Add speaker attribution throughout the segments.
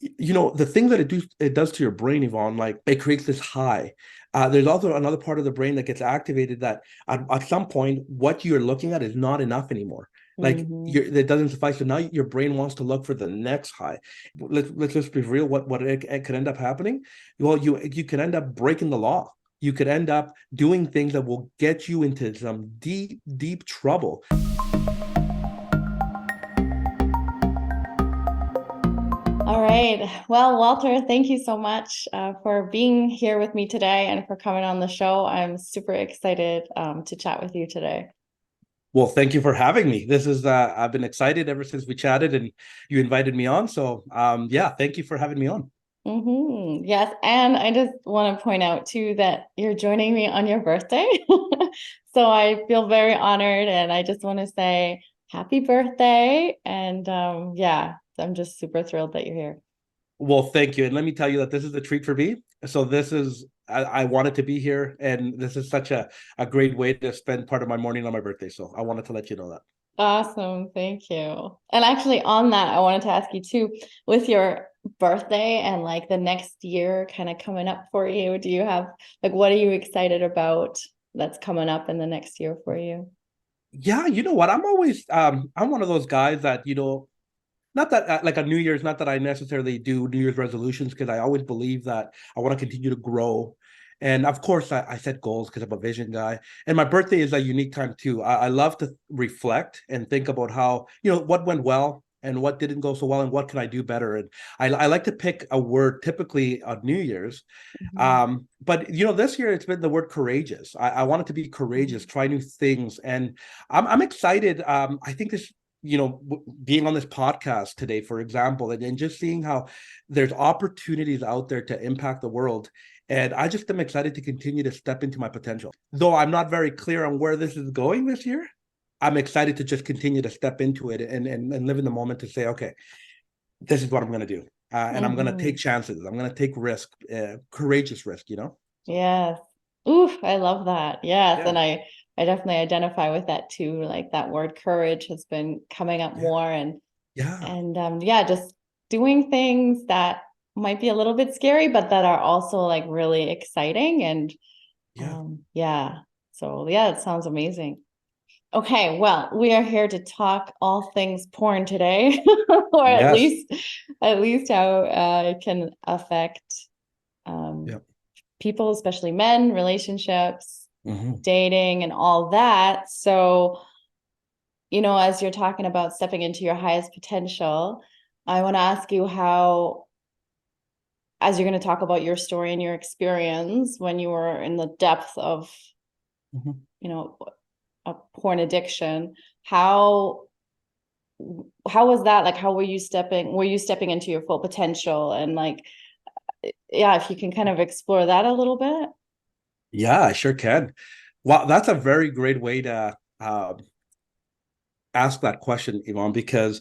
Speaker 1: the thing that it does to your brain, Yvonne, like it creates this high. There's also another part of the brain that gets activated that at some point, what you're looking at is not enough anymore. Like
Speaker 2: Hmm.
Speaker 1: that doesn't suffice. So now your brain wants to look for the next high. Let's just be real. What it could end up happening? Well, you could end up breaking the law. You could end up doing things that will get you into some deep, deep trouble.
Speaker 2: All right. Well, Walter, thank you so much for being here with me today and for coming on the show. I'm super excited to chat with you today.
Speaker 1: Well, thank you for having me. This is I've been excited ever since we chatted and you invited me on. So yeah, thank you for having me on.
Speaker 2: Yes, and I just want to point out too that you're joining me on your birthday. So I feel very honored, and I just want to say happy birthday. And yeah, I'm just super thrilled that you're here.
Speaker 1: Well, thank you. And let me tell you that this is a treat for me. So this is I wanted to be here and this is such a great way to spend part of my morning on my birthday. So I wanted to let you know that.
Speaker 2: Awesome, thank you. And actually, on that, I wanted to ask you too, with your birthday and like the next year kind of coming up for you, do you have like what are you excited about that's coming up in the next year for you?
Speaker 1: Yeah, you know what? I'm one of those guys that, not that like a New Year's, not that I necessarily do New Year's resolutions because I always believe that I want to continue to grow. And of course, I set goals because I'm a vision guy. And my birthday is a unique time too. I love to reflect and think about how, what went well and what didn't go so well and what can I do better. And I like to pick a word typically on New Year's.
Speaker 2: Mhm.
Speaker 1: But this year it's been the word courageous. I wanted to be courageous, try new things. And I'm excited. I think this being on this podcast today, for example, and just seeing how there's opportunities out there to impact the world. And I just am excited to continue to step into my potential. Though I'm not very clear on where this is going this year, I'm excited to just continue to step into it and live in the moment to say, okay, this is what I'm going to do. And I'm going to take
Speaker 2: Mhm.
Speaker 1: chances. I'm going to take risk, courageous risk.
Speaker 2: Yes. Oof, I love that. Yes.
Speaker 1: Yeah.
Speaker 2: And I definitely identify with that too. Like that word courage has been coming up
Speaker 1: Yeah.
Speaker 2: more and
Speaker 1: Yeah.
Speaker 2: yeah, just doing things that might be a little bit scary, but that are also like really exciting. And
Speaker 1: Yeah.
Speaker 2: yeah. So yeah, it sounds amazing. Okay, well, we are here to talk all things porn today, or
Speaker 1: Yes.
Speaker 2: at least how it can affect um,
Speaker 1: Yeah.
Speaker 2: people, especially men, relationships,
Speaker 1: Hmm.
Speaker 2: dating, and all that. So, as you're talking about stepping into your highest potential, I want to ask you how, as you're going to talk about your story and your experience when you were in the depth of,
Speaker 1: Hmm.
Speaker 2: you know, a porn addiction, how how was that? Like, how were you stepping into your full potential? And like, yeah, if you can kind of explore that a little bit.
Speaker 1: Yeah, I sure can. Well, that's a very great way to ask that question, Ivan, because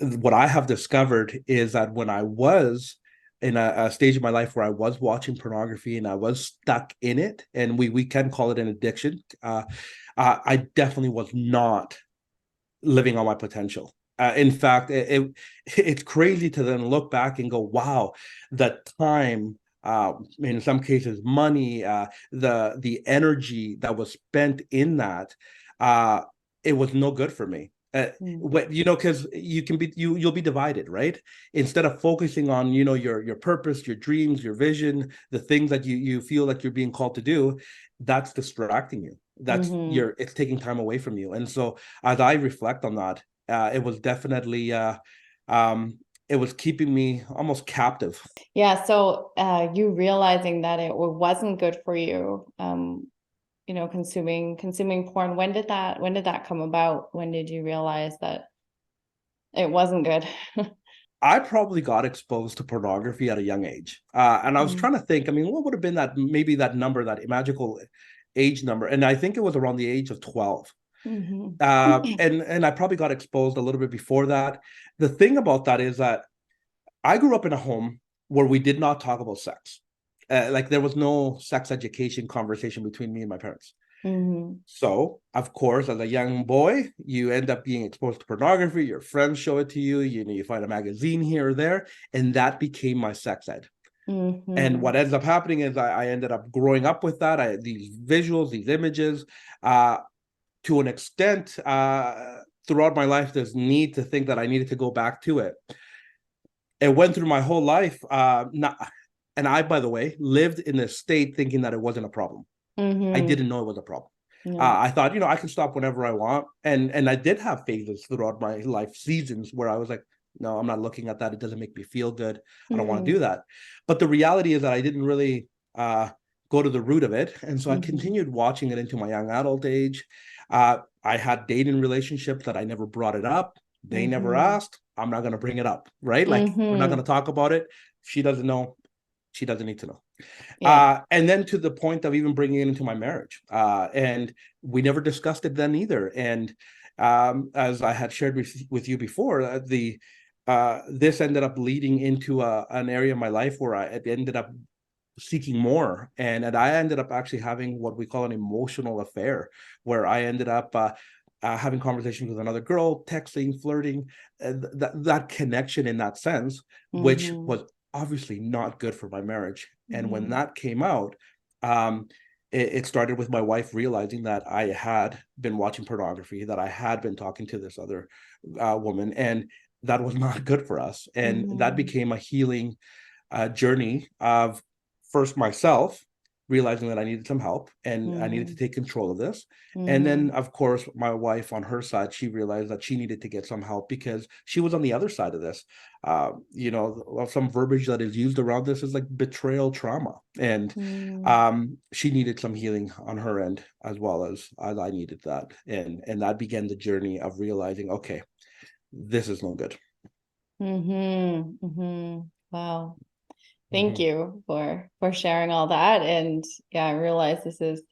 Speaker 1: what I have discovered is that when I was in a stage of my life where I was watching pornography and I was stuck in it, and we can call it an addiction, I definitely was not living on my potential. In fact, it's crazy to then look back and go, "Wow, the time." In some cases, money, the energy that was spent in that, uh, it was no good for me.
Speaker 2: Mm.
Speaker 1: Because you'll be divided, right? Instead of focusing on your purpose, your dreams, your vision, the things that you feel like you're being called to do, that's distracting you.
Speaker 2: Mm-hmm.
Speaker 1: It's taking time away from you. And so as I reflect on that, it was definitely it was keeping me almost captive.
Speaker 2: Yeah. So, you realizing that it wasn't good for you, consuming porn. When did that come about? When did you realize that it wasn't good?
Speaker 1: I probably got exposed to pornography at a young age, and I was trying to think. I mean, what would have been that number, that magical age number? And I think it was around the age of 12.
Speaker 2: Mm-hmm.
Speaker 1: And I probably got exposed a little bit before that. The thing about that is that I grew up in a home where we did not talk about sex. Like there was no sex education conversation between me and my parents.
Speaker 2: Mm-hmm.
Speaker 1: So, of course, as a young boy, you end up being exposed to pornography. Your friends show it to you. You know, you find a magazine here or there, and that became my sex ed. And
Speaker 2: Mm-hmm.
Speaker 1: what ends up happening is I ended up growing up with that. These visuals, these images, uh, to an extent, throughout my life, there's need to think that I needed to go back to it. It went through my whole life. And I, by the way, lived in a state thinking that it wasn't a problem. I
Speaker 2: Mm-hmm.
Speaker 1: didn't know it was a problem.
Speaker 2: Yeah.
Speaker 1: I thought, I can stop whenever I want, and I did have phases throughout my life, seasons where I was like, no, I'm not looking at that. It doesn't make me feel good. I don't want to
Speaker 2: Mm-hmm.
Speaker 1: do that. But the reality is that I didn't really go to the root of it, and so I
Speaker 2: Mm-hmm.
Speaker 1: continued watching it into my young adult age. I had dating relationships that I never brought it up. They never
Speaker 2: Mm-hmm.
Speaker 1: asked. I'm not going to bring it up, right? Like we're not going
Speaker 2: Mm-hmm.
Speaker 1: to talk about it. She doesn't know. She doesn't need to know.
Speaker 2: Yeah.
Speaker 1: And then to the point of even bringing it into my marriage. And we never discussed it then either. And as I had shared with you before, this ended up leading into an area of my life where I ended up seeking more. And I ended up actually having what we call an emotional affair, where I ended up having conversations with another girl, texting, flirting, that connection in that sense, which
Speaker 2: Mm-hmm.
Speaker 1: was obviously not good for my marriage. And when
Speaker 2: Mm-hmm.
Speaker 1: that came out, um, it started with my wife realizing that I had been watching pornography, that I had been talking to this other woman, and that was not good for us. And that
Speaker 2: Mm-hmm.
Speaker 1: became a healing journey of first myself realizing that I needed some help and I needed to
Speaker 2: Mm-hmm.
Speaker 1: take control of this. And then,
Speaker 2: Mm-hmm.
Speaker 1: of course, my wife on her side, she realized that she needed to get some help because she was on the other side of this. Some verbiage that is used around this is like betrayal trauma. And
Speaker 2: Mm-hmm.
Speaker 1: she needed some healing on her end as well as I needed that. And that began the journey of realizing, okay, this is no good.
Speaker 2: Mm-hmm. Mm-hmm. Wow. Thank
Speaker 1: Mm-hmm.
Speaker 2: you for sharing all that. And yeah, I realize this is,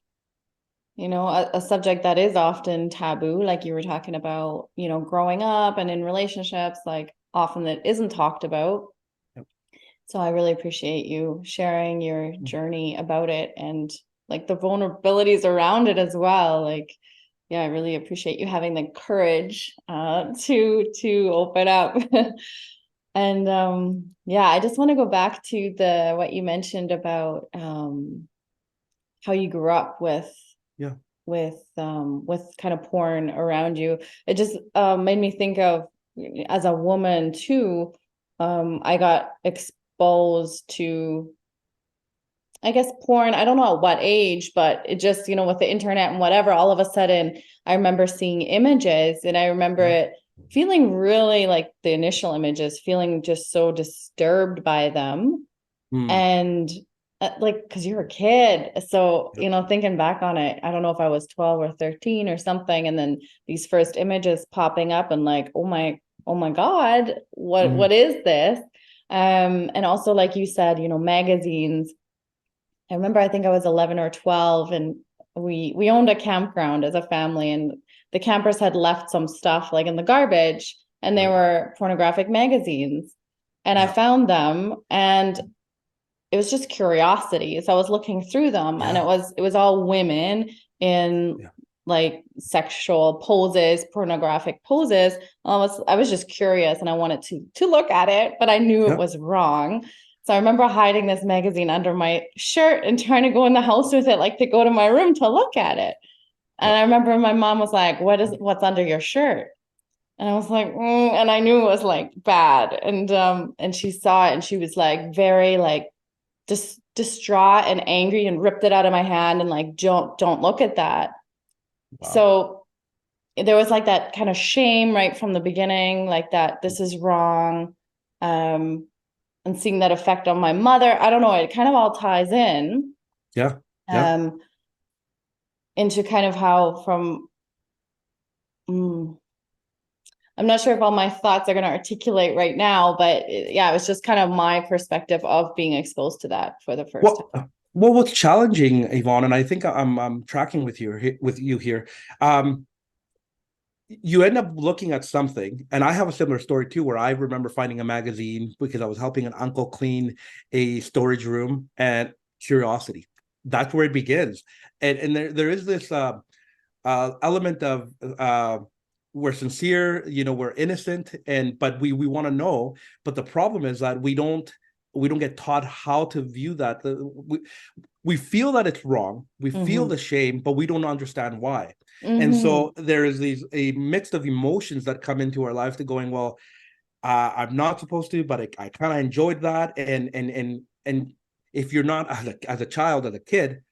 Speaker 2: a subject that is often taboo, like you were talking about, growing up and in relationships, like often that isn't talked about.
Speaker 1: Yep.
Speaker 2: So I really appreciate you sharing your journey about it and like the vulnerabilities around it as well. Like, yeah, I really appreciate you having the courage to open up. And yeah, I just want to go back to the what you mentioned about how you grew up
Speaker 1: Yeah.
Speaker 2: with kind of porn around you. It just made me think of as a woman too. I got exposed to, I guess, porn. I don't know at what age, but it just, with the internet and whatever, all of a sudden I remember seeing images and I remember
Speaker 1: Yeah.
Speaker 2: it feeling really like the initial images, feeling just so disturbed by them.
Speaker 1: Mm.
Speaker 2: And like, because you're a kid. So,
Speaker 1: Yep.
Speaker 2: thinking back on it, I don't know if I was 12 or 13 or something. And then these first images popping up and like, oh my God,
Speaker 1: Mm.
Speaker 2: what is this? And also, like you said, magazines. I remember I think I was 11 or 12 and we owned a campground as a family and the campers had left some stuff like in the garbage and they
Speaker 1: Right.
Speaker 2: were pornographic magazines. And I
Speaker 1: Yeah.
Speaker 2: found them and it was just curiosity. So I was looking through them and
Speaker 1: Yeah.
Speaker 2: it was all women in
Speaker 1: Yeah.
Speaker 2: like sexual poses, pornographic poses. I was just curious and I wanted to look at it, but I knew it
Speaker 1: Yeah.
Speaker 2: was wrong. So I remember hiding this magazine under my shirt and trying to go in the house with it, like to go to my room to look at it. And
Speaker 1: Yeah.
Speaker 2: I remember my mom was like, what's under your shirt? And I was like, and I knew it was like bad. And she saw it and she was like very like distraught and angry and ripped it out of my hand and like don't look at that.
Speaker 1: Wow.
Speaker 2: So there was like that kind of shame right from the beginning, like that this is wrong. Um, and seeing that effect on my mother, I don't know, it kind of all ties in
Speaker 1: Yeah. Yeah.
Speaker 2: um into kind of how from mm, I'm not sure if all my thoughts are going to articulate right now, but yeah, it was just kind of my perspective of being exposed to that for the first
Speaker 1: Well,
Speaker 2: time.
Speaker 1: what's challenging, Yvonne, and I think I'm tracking with you here. Um, you end up looking at something, and I have a similar story too, where I remember finding a magazine because I was helping an uncle clean a storage room, and curiosity. that's where it begins. And there is this element of we're sincere, we're innocent, but we want to know. But the problem is that we don't get taught how to view that. We feel that it's wrong. We feel
Speaker 2: Mm-hmm.
Speaker 1: the shame, but we don't understand why. And
Speaker 2: Mm-hmm.
Speaker 1: so there is a mix of emotions that come into our lives to going, well, I'm not supposed to, but I kind of enjoyed that. And if you're not as a child, as a kid,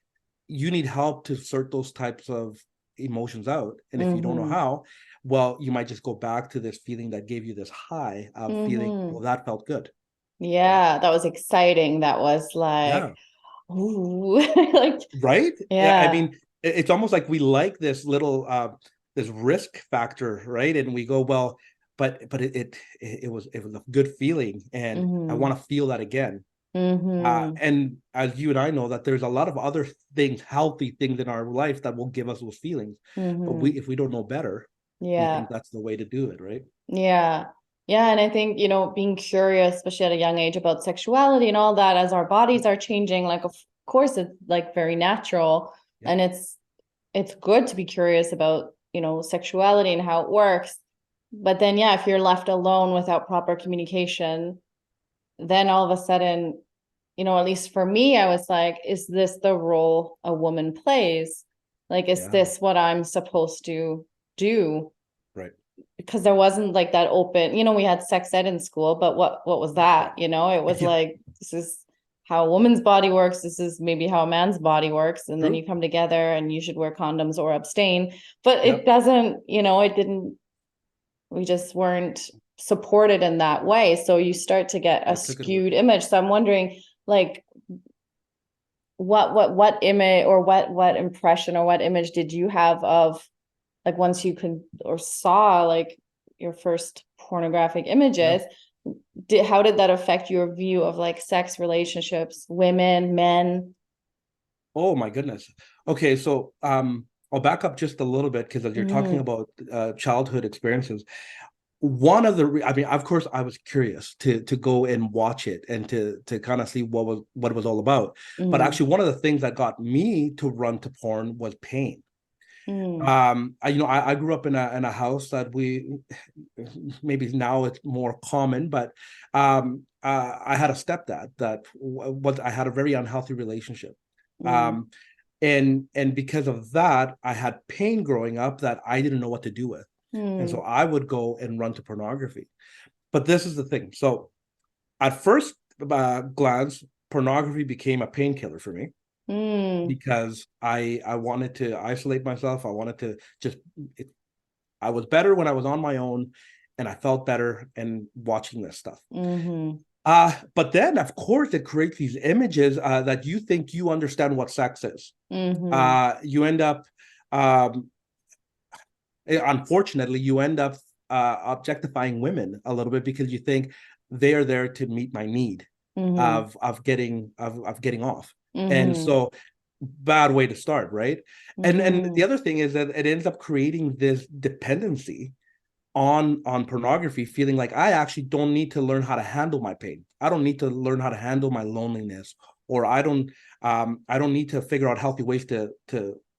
Speaker 1: you need help to sort those types of emotions out. And if you don't know
Speaker 2: Mm-hmm.
Speaker 1: how, well, you might just go back to this feeling that gave you this high of feeling,
Speaker 2: Mm-hmm.
Speaker 1: well, that felt good. Right.
Speaker 2: Yeah, that was exciting. That was like,
Speaker 1: Yeah.
Speaker 2: ooh, like,
Speaker 1: Right. Yeah. I
Speaker 2: yeah.
Speaker 1: mean, it's almost like we like this little this risk factor, right? And we go, well, but it was a good feeling, and I
Speaker 2: Mm-hmm.
Speaker 1: want to feel that again.
Speaker 2: Mm-hmm.
Speaker 1: And as you and I know, that there's a lot of other things, healthy things in our life that will give us those feelings. But
Speaker 2: Mm-hmm.
Speaker 1: if we don't know better, we think
Speaker 2: Yeah.
Speaker 1: that's the way to do it, right?
Speaker 2: Yeah. Yeah. And I think, being curious, especially at a young age about sexuality and all that, as our bodies are changing, like, of course, it's like very natural.
Speaker 1: Yep.
Speaker 2: And it's good to be curious about, sexuality and how it works. But then, yeah, if you're left alone without proper communication, then all of a sudden, at least for me, I was like, is this the role a woman plays? Like, is
Speaker 1: Yeah.
Speaker 2: this what I'm supposed to do?
Speaker 1: Right.
Speaker 2: Because there wasn't like that open, we had sex ed in school, but what was
Speaker 1: Right.
Speaker 2: that? It was
Speaker 1: Yeah.
Speaker 2: like, this is how a woman's body works, this is maybe how a man's body works, and then
Speaker 1: True.
Speaker 2: you come together and you should wear condoms or abstain. But it
Speaker 1: Yep.
Speaker 2: doesn't, it didn't, we just weren't supported in that way. So you start to get a
Speaker 1: They took it away.
Speaker 2: skewed image. So I'm wondering, like, what image or what impression or what image did you have of, like, once you could or saw like your first pornographic
Speaker 1: Yeah.
Speaker 2: images, how did that affect your view of like sex, relationships, women, men?
Speaker 1: Oh my goodness. Okay, so I'll back up just a little bit because as you're talking
Speaker 2: Mm-hmm.
Speaker 1: about childhood experiences, one of the I mean, of course, I was curious to go and watch it and to kind of see what it was all about. But
Speaker 2: Mm-hmm.
Speaker 1: actually, one of the things that got me to run to porn was pain.
Speaker 2: Mm-hmm.
Speaker 1: I grew up in a house that we maybe now it's more common, but I had a stepdad that was I had a very unhealthy relationship. Um, and because of that, I had pain growing up that I didn't know what to do with. And so
Speaker 2: Mm-hmm.
Speaker 1: I would go and run to pornography. But this is the thing. So at first glance, pornography became a painkiller for me
Speaker 2: Mm-hmm.
Speaker 1: because I wanted to isolate myself. I wanted to just I was better when I was on my own, and I felt better and watching this stuff.
Speaker 2: Mm-hmm.
Speaker 1: But then of course it creates these images that you think you understand what sex is.
Speaker 2: Mm-hmm.
Speaker 1: You end up um, unfortunately you end up objectifying women a little bit because you think they are there to meet my need
Speaker 2: Mm-hmm.
Speaker 1: of getting off. And
Speaker 2: Mm-hmm.
Speaker 1: so bad way to start, right? And
Speaker 2: Mm-hmm.
Speaker 1: the other thing is that it ends up creating this dependency on pornography, feeling like I actually don't need to learn how to handle my pain. I don't need to learn how to handle my loneliness, or I don't need to figure out healthy ways to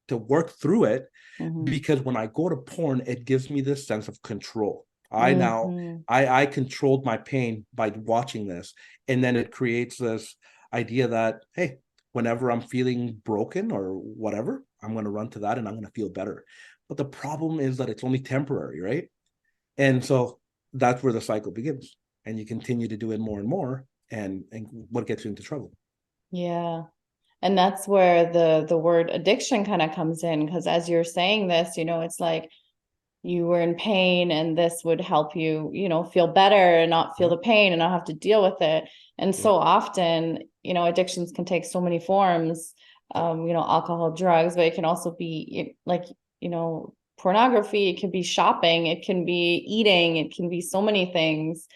Speaker 1: work through it,
Speaker 2: Mm-hmm.
Speaker 1: because when I go to porn, it gives me this sense of control. I now
Speaker 2: Mm-hmm.
Speaker 1: I controlled my pain by watching this, and then it creates this idea that, hey, whenever I'm feeling broken or whatever, I'm going to run to that and I'm going to feel better. But the problem is that it's only temporary, right? And so that's where the cycle begins, and you continue to do it more and more, and what gets you into trouble.
Speaker 2: Yeah. And that's where the word addiction kind of comes in, because as you're saying this, it's like you were in pain and this would help you, feel better and not feel
Speaker 1: Yeah,
Speaker 2: the pain and not have to deal with it. And
Speaker 1: yeah,
Speaker 2: so often, addictions can take so many forms, alcohol, drugs, but it can also be like, pornography, it can be shopping, it can be eating, it can be so many things.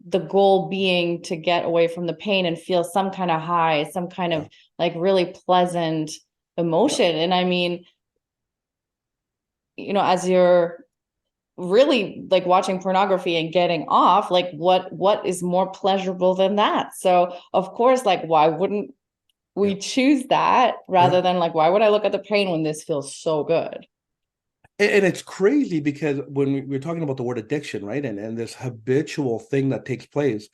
Speaker 2: The goal being to get away from the pain and feel some kind of high, some kind
Speaker 1: yeah,
Speaker 2: of like really pleasant
Speaker 1: yeah.
Speaker 2: emotion. And I mean, as you're really like watching pornography and getting off, like what is more pleasurable than that? So of course, like, why wouldn't we
Speaker 1: Yeah.
Speaker 2: choose that
Speaker 1: Yeah.
Speaker 2: rather than like, why would I look at the pain when this feels so good?
Speaker 1: And it's crazy because when we're talking about the word addiction, right? And this habitual thing that takes place,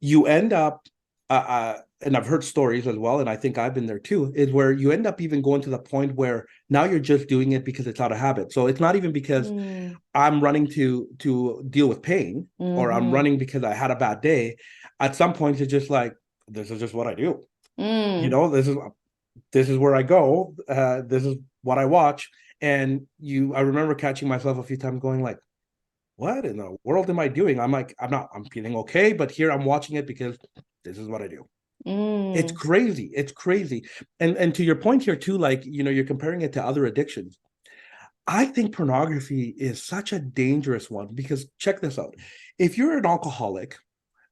Speaker 1: you end up, and I've heard stories as well, and I think I've been there too, is where you end up even going to the point where now you're just doing it because it's out of habit. So it's not even because
Speaker 2: Mm.
Speaker 1: I'm running to deal with pain, or I'm
Speaker 2: Mm-hmm.
Speaker 1: running because I had a bad day. At some point, it's just like, this is just what I do. You
Speaker 2: Mm.
Speaker 1: know, this is where I go. This is what I watch. And I remember catching myself a few times going like, what in the world am I doing? I'm like, I'm feeling okay, but here I'm watching it because this is what I do. It's
Speaker 2: Mm.
Speaker 1: crazy. It's crazy. And to your point here too, like, you're comparing it to other addictions. I think pornography is such a dangerous one because check this out. If you're an alcoholic,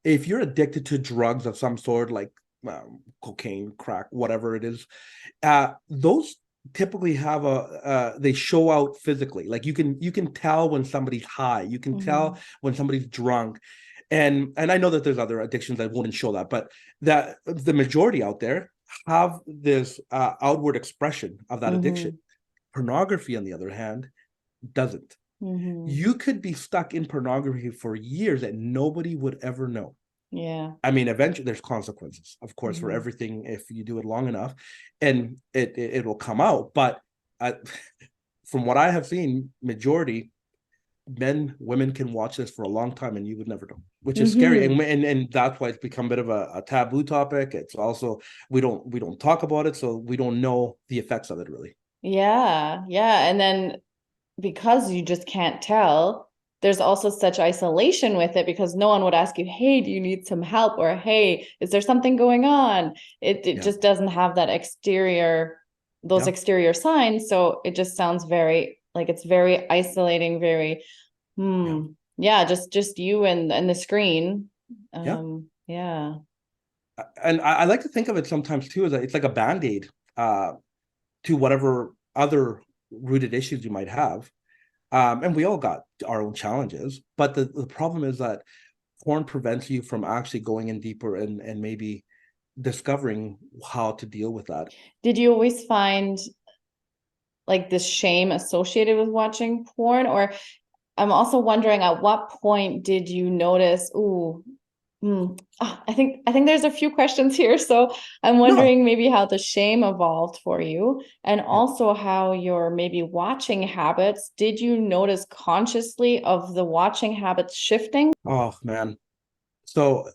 Speaker 1: if you're addicted to drugs of some sort, like cocaine, crack, whatever it is, those typically have they show out physically. Like you can tell when somebody's high, you can
Speaker 2: Mm-hmm.
Speaker 1: tell when somebody's drunk, and I know that there's other addictions that wouldn't show that, but that the majority out there have this outward expression of that addiction.
Speaker 2: Mm-hmm.
Speaker 1: Pornography, on the other hand, doesn't.
Speaker 2: Mm-hmm.
Speaker 1: You could be stuck in pornography for years and nobody would ever know.
Speaker 2: Yeah.
Speaker 1: I mean, eventually there's consequences, of course, for
Speaker 2: Mm-hmm.
Speaker 1: everything if you do it long enough, and it will come out. But uh, from what I have seen, majority men, women can watch this for a long time, and you would never know, which is scary.
Speaker 2: Mm-hmm.
Speaker 1: And that's why it's become a bit of a taboo topic. It's also we don't talk about it, so we don't know the effects of it really.
Speaker 2: Yeah. Yeah. And then because you just can't tell, there's also such isolation with it because no one would ask you, hey, do you need some help? Or hey, is there something going on? It
Speaker 1: Yeah,
Speaker 2: just doesn't have that those
Speaker 1: yeah,
Speaker 2: exterior signs. So it just sounds very like it's very isolating, very
Speaker 1: yeah,
Speaker 2: yeah, just you and the screen.
Speaker 1: yeah.
Speaker 2: Yeah.
Speaker 1: And I like to think of it sometimes too as it's like a band-aid to whatever other rooted issues you might have. And we all got our own challenges, but the problem is that porn prevents you from actually going in deeper and maybe discovering how to deal with that.
Speaker 2: Did you always find like this shame associated with watching porn? Or I'm also wondering at what point did you notice, ooh, I think there's a few questions here. So I'm
Speaker 1: No,
Speaker 2: wondering maybe how the shame evolved for you and
Speaker 1: yeah.
Speaker 2: also how your maybe watching habits, did you notice consciously of the watching habits shifting?
Speaker 1: Oh man. So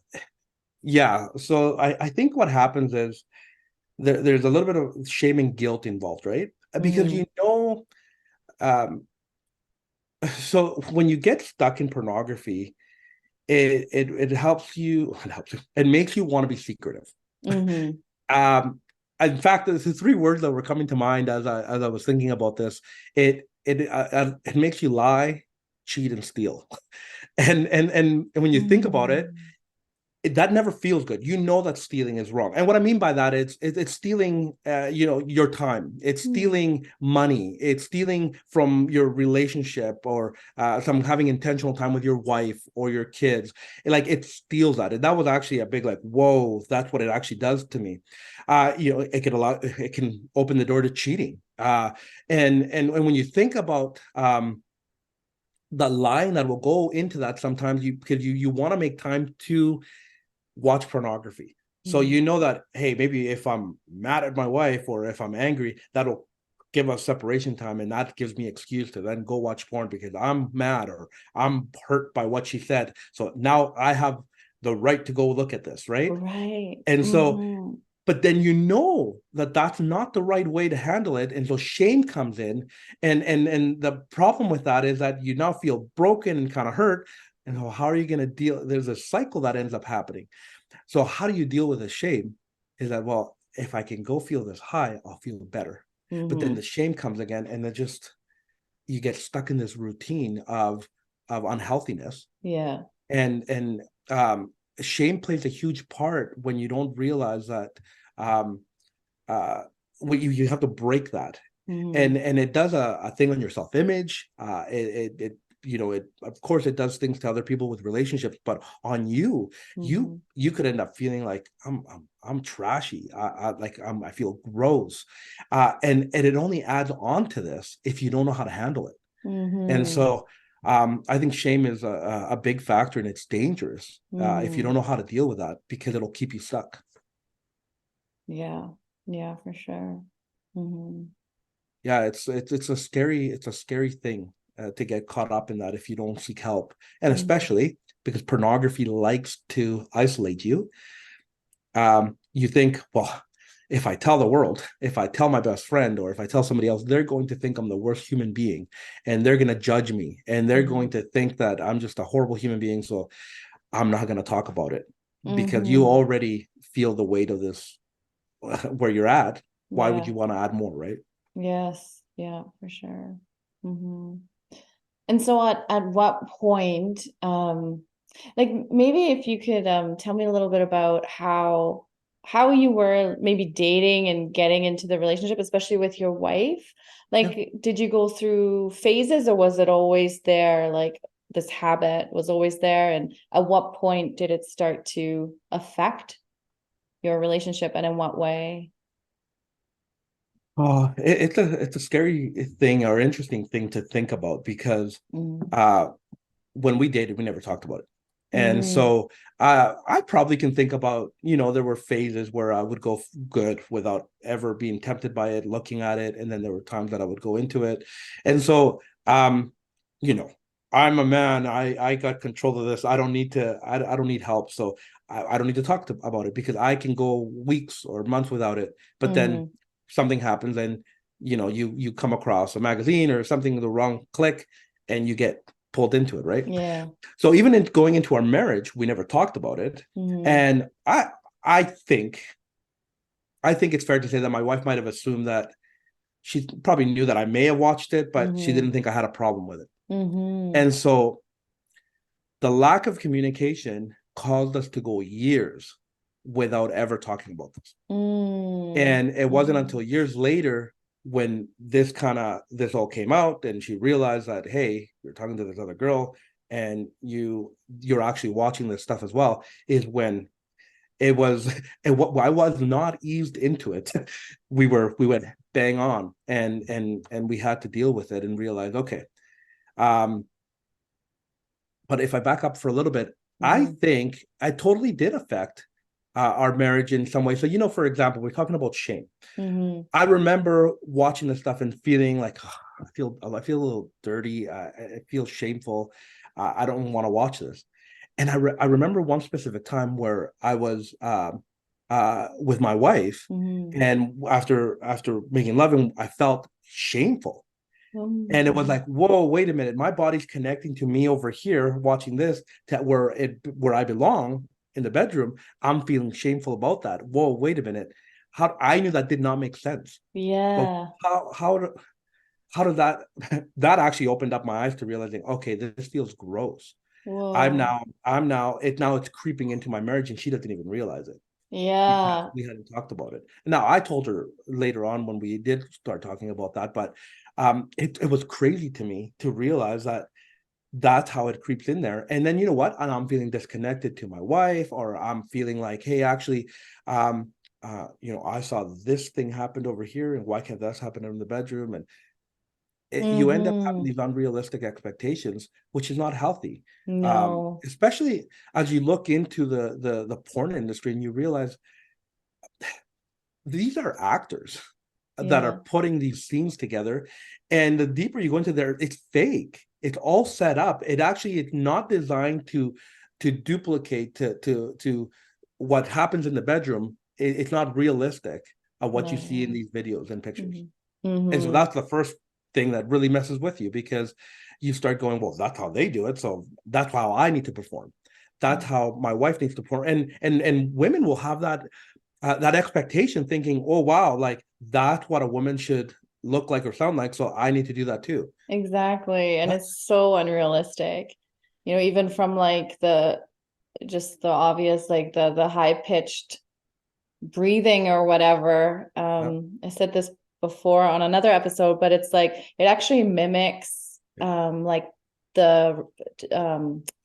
Speaker 1: yeah. So I think what happens is there's a little bit of shame and guilt involved, right? Because
Speaker 2: Mm,
Speaker 1: um, so when you get stuck in pornography, it helps you, it makes you want to be secretive.
Speaker 2: mm-hmm,
Speaker 1: Um, in fact, the three words that were coming to mind as I was thinking about this, it makes you lie, cheat, and steal. And when you think about it,
Speaker 2: mm,
Speaker 1: that never feels good. You know that stealing is wrong. And what I mean by that is it's stealing your time. It's
Speaker 2: mm,
Speaker 1: stealing money. It's stealing from your relationship, or some having intentional time with your wife or your kids. It steals that. And that was actually a big like, whoa, that's what it actually does to me. It can open the door to cheating. And when you think about the line that will go into that, sometimes because you want to make time to watch pornography. So
Speaker 2: mm,
Speaker 1: you know that, hey, maybe if I'm mad at my wife or if I'm angry, that'll give us separation time, and that gives me excuse to then go watch porn because I'm mad or I'm hurt by what she said. So now I have the right to go look at this, right?
Speaker 2: right.
Speaker 1: And so,
Speaker 2: Mm-hmm.
Speaker 1: but then that that's not the right way to handle it, and so shame comes in, and the problem with that is that you now feel broken and kind of hurt, and so how are you going to deal? There's a cycle that ends up happening. So how do you deal with the shame? Is that, well, if I can go feel this high, I'll feel better. But then
Speaker 2: Mm-hmm.
Speaker 1: the shame comes again, and then just you get stuck in this routine of unhealthiness.
Speaker 2: Yeah.
Speaker 1: And shame plays a huge part when you don't realize that um uh when you have to break that.
Speaker 2: Mm-hmm.
Speaker 1: And it does a thing on your self-image. It it of course it does things to other people with relationships, but on you, you could end up feeling like I'm trashy. I feel gross, and it only adds on to this if you don't know how to handle it. And so I think shame is a big factor, and it's dangerous if you don't know how to deal with that, because it'll keep you stuck.
Speaker 2: Yeah, yeah, for sure.
Speaker 1: Yeah, it's a scary thing to get caught up in that if you don't seek help, and especially because pornography likes to isolate you. You think, well, if I tell the world, if I tell my best friend, or if I tell somebody else, they're going to think I'm the worst human being, and they're going to judge me, and they're going to think that I'm just a horrible human being. So I'm not going to talk about it, because you already feel the weight of this where you're at. Why would you want to add more, right?
Speaker 2: Yes. Yeah, for sure. And so at what point, like maybe if you could tell me a little bit about how you were maybe dating and getting into the relationship, especially with your wife. Like,
Speaker 1: Yeah.
Speaker 2: did you go through phases, or was it always there? Like this habit was always there, and at what point did it start to affect your relationship, and in what way?
Speaker 1: Oh, it's a scary thing, or interesting thing to think about, because
Speaker 2: Mm.
Speaker 1: uh when we dated, we never talked about it. And
Speaker 2: Mm.
Speaker 1: so I probably can think about, there were phases where I would go good without ever being tempted by it, looking at it. And then there were times that I would go into it. And so, you know, I'm a man. I got control of this. I don't need to, I don't need help. So I don't need to talk about it, because I can go weeks or months without it. But then something happens, and, you come across a magazine or something, the wrong click, and you get pulled into it, right?
Speaker 2: Yeah.
Speaker 1: So even in going into our marriage, we never talked about it. And I think I think it's fair to say that my wife might have assumed that she probably knew that I may have watched it, but she didn't think I had a problem with it. And so the lack of communication caused us to go years without ever talking about this. And it wasn't until years later, when this all came out, and she realized that, hey, you're talking to this other girl, and you're actually watching this stuff as well, is when it was and what I was not eased into it. We went bang on, and we had to deal with it and realize, okay. um but if I back up for a little bit, I think I totally did affect our marriage in some way. So, for example, we're talking about shame. I remember watching this stuff and feeling like, oh, I feel a little dirty. I feel shameful. I don't want to watch this. And I remember one specific time where I was with my wife, and after making love, and I felt shameful. And it was like, whoa, wait a minute. My body's connecting to me over here watching this, to where I belong in the bedroom. I'm feeling shameful about that. Whoa, wait a minute. How I knew that did not make sense. But
Speaker 2: Yeah.
Speaker 1: how did that that actually opened up my eyes to realizing, okay, this feels gross.
Speaker 2: Whoa.
Speaker 1: It's creeping into my marriage, and she doesn't even realize it, because
Speaker 2: Yeah.
Speaker 1: we hadn't talked about it. Now, I told her later on when we did start talking about that, but it was crazy to me to realize that that's how it creeps in there. And then, you know what? And I'm feeling disconnected to my wife, or I'm feeling like, hey, actually, I saw this thing happened over here, and why can't this happen in the bedroom? And you end up having these unrealistic expectations, which is not healthy.
Speaker 2: No.
Speaker 1: Especially as you look into the porn industry, and you realize these are actors that
Speaker 2: Yeah.
Speaker 1: are putting these scenes together. And the deeper you go into there, it's fake. It's all set up. It's not designed to duplicate to what happens in the bedroom. It's not realistic of what you see in
Speaker 2: No.
Speaker 1: these videos and pictures. And so
Speaker 2: Mm-hmm.
Speaker 1: that's the first thing that really messes with you, because you start going, well, that's how they do it, so that's how I need to perform. That's how my wife needs to perform. And women will have that expectation, thinking, oh wow, like that's what a woman should look like or sound like, so I need to do that too.
Speaker 2: Exactly. And
Speaker 1: That's
Speaker 2: it's so unrealistic. Even from like just the obvious, like the high pitched breathing or whatever.
Speaker 1: yeah,
Speaker 2: I said this before on another episode, but it's like it actually mimics
Speaker 1: yeah,
Speaker 2: like the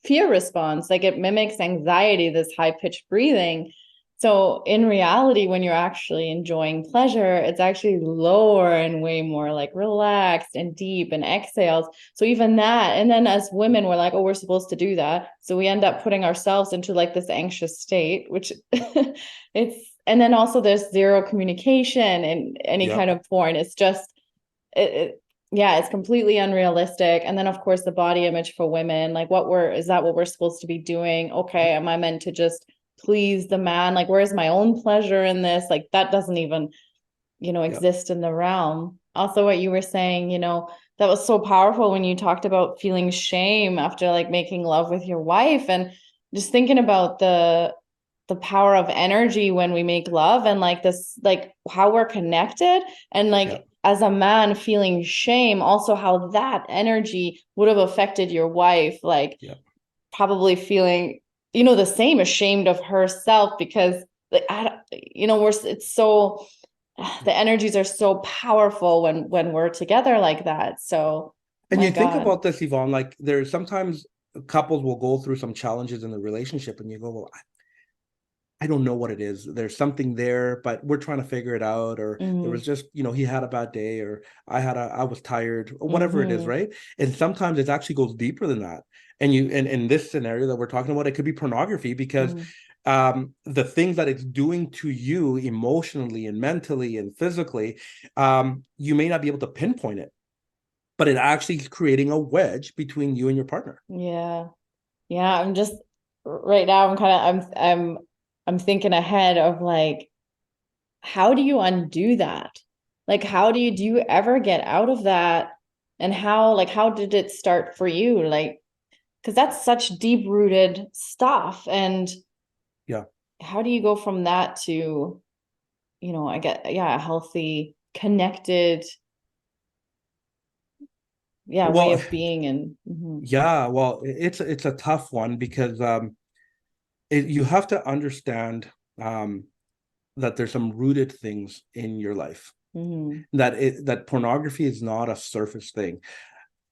Speaker 2: fear response. Like it mimics anxiety, this high-pitched breathing. So in reality, when you're actually enjoying pleasure, it's actually lower and way more like relaxed and deep and exhales. So even that, and then as women, we're like, oh, we're supposed to do that. So we end up putting ourselves into like this anxious state, which and then also there's zero communication in any
Speaker 1: Yeah.
Speaker 2: kind of porn. It's just, yeah, it's completely unrealistic. And then of course the body image for women, like is that what we're supposed to be doing? Okay, am I meant to just please the man? Like, where's my own pleasure in this? Like, that doesn't even,
Speaker 1: Yeah.
Speaker 2: exist in the realm. Also, what you were saying, that was so powerful when you talked about feeling shame after like making love with your wife, and just thinking about the power of energy when we make love, and like this, like how we're connected, and
Speaker 1: Yeah.
Speaker 2: like as a man feeling shame, also how that energy would have affected your wife, like
Speaker 1: Yeah.
Speaker 2: probably feeling, the same, ashamed of herself, because like it's so, the energies are so powerful when we're together like that. So
Speaker 1: And
Speaker 2: my
Speaker 1: you think
Speaker 2: God.
Speaker 1: about this, Yvonne, like there's sometimes couples will go through some challenges in the relationship and you go, well, I don't know what it is. There's something there, but we're trying to figure it out. Or there was
Speaker 2: Mm-hmm.
Speaker 1: just, he had a bad day, or I was tired, or whatever it is,
Speaker 2: Mm-hmm.
Speaker 1: right? And sometimes it actually goes deeper than that. And in this scenario that we're talking about, it could be pornography, because
Speaker 2: Mm-hmm.
Speaker 1: the things that it's doing to you emotionally and mentally and physically, you may not be able to pinpoint it, but it actually is creating a wedge between you and your partner.
Speaker 2: Yeah. Yeah. I'm just right now, I'm thinking ahead of like, how do you undo that? Like, do you ever get out of that? And how did it start for you? Like, because that's such deep rooted stuff. And
Speaker 1: Yeah.
Speaker 2: how do you go from that to, I get, yeah, a healthy, connected, yeah, way
Speaker 1: Well,
Speaker 2: of being. And mhm.
Speaker 1: yeah, well, it's a tough one, because you have to understand um, that there's some rooted things in your life,
Speaker 2: Mhm.
Speaker 1: that pornography is not a surface thing.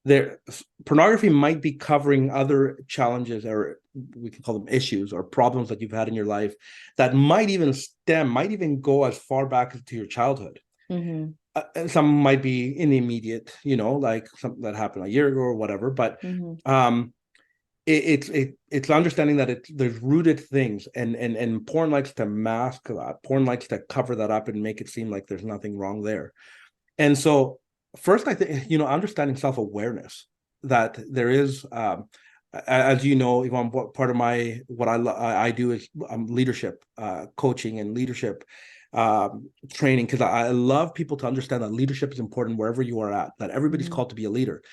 Speaker 1: There, pornography might be covering other challenges, or we can call them issues or problems that you've had in your life, that might even go as far back to your childhood.
Speaker 2: Mhm.
Speaker 1: And some might be in the immediate, like something that happened a year ago or whatever. But
Speaker 2: Mhm.
Speaker 1: um, it's understanding that there's rooted things, and porn likes to mask that. Porn likes to cover that up and make it seem like there's nothing wrong there. And so first, I think, understanding self-awareness, that there is, as you know, Yvonne, part of what I do is leadership coaching and leadership training, because I love people to understand that leadership is important wherever you are at, that everybody's
Speaker 2: Mhm.
Speaker 1: called to be a leader.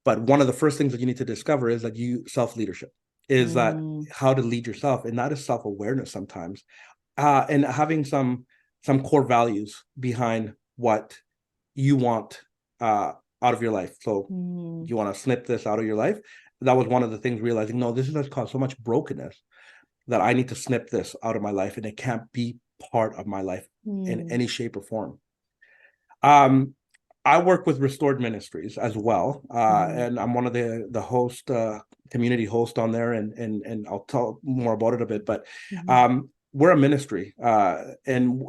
Speaker 1: But one of the first things that you need to discover is that self-leadership is that
Speaker 2: Mhm.
Speaker 1: how to lead yourself, and that is self-awareness sometimes, and having some core values behind what you want out of your life. So
Speaker 2: Mhm.
Speaker 1: you want to snip this out of your life. That was one of the things, realizing, no, this has caused so much brokenness that I need to snip this out of my life, and it can't be part of my life in
Speaker 2: Mhm.
Speaker 1: any shape or form. Um, I work with Restored Ministries as well,
Speaker 2: Mhm.
Speaker 1: and I'm one of the host, community host on there, and I'll tell more about it a bit. But
Speaker 2: Mhm.
Speaker 1: we're a ministry, and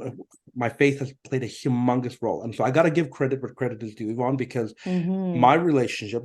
Speaker 1: my faith has played a humongous role, and so I got to give credit where credit is due, Yvonne, because
Speaker 2: Mhm.
Speaker 1: my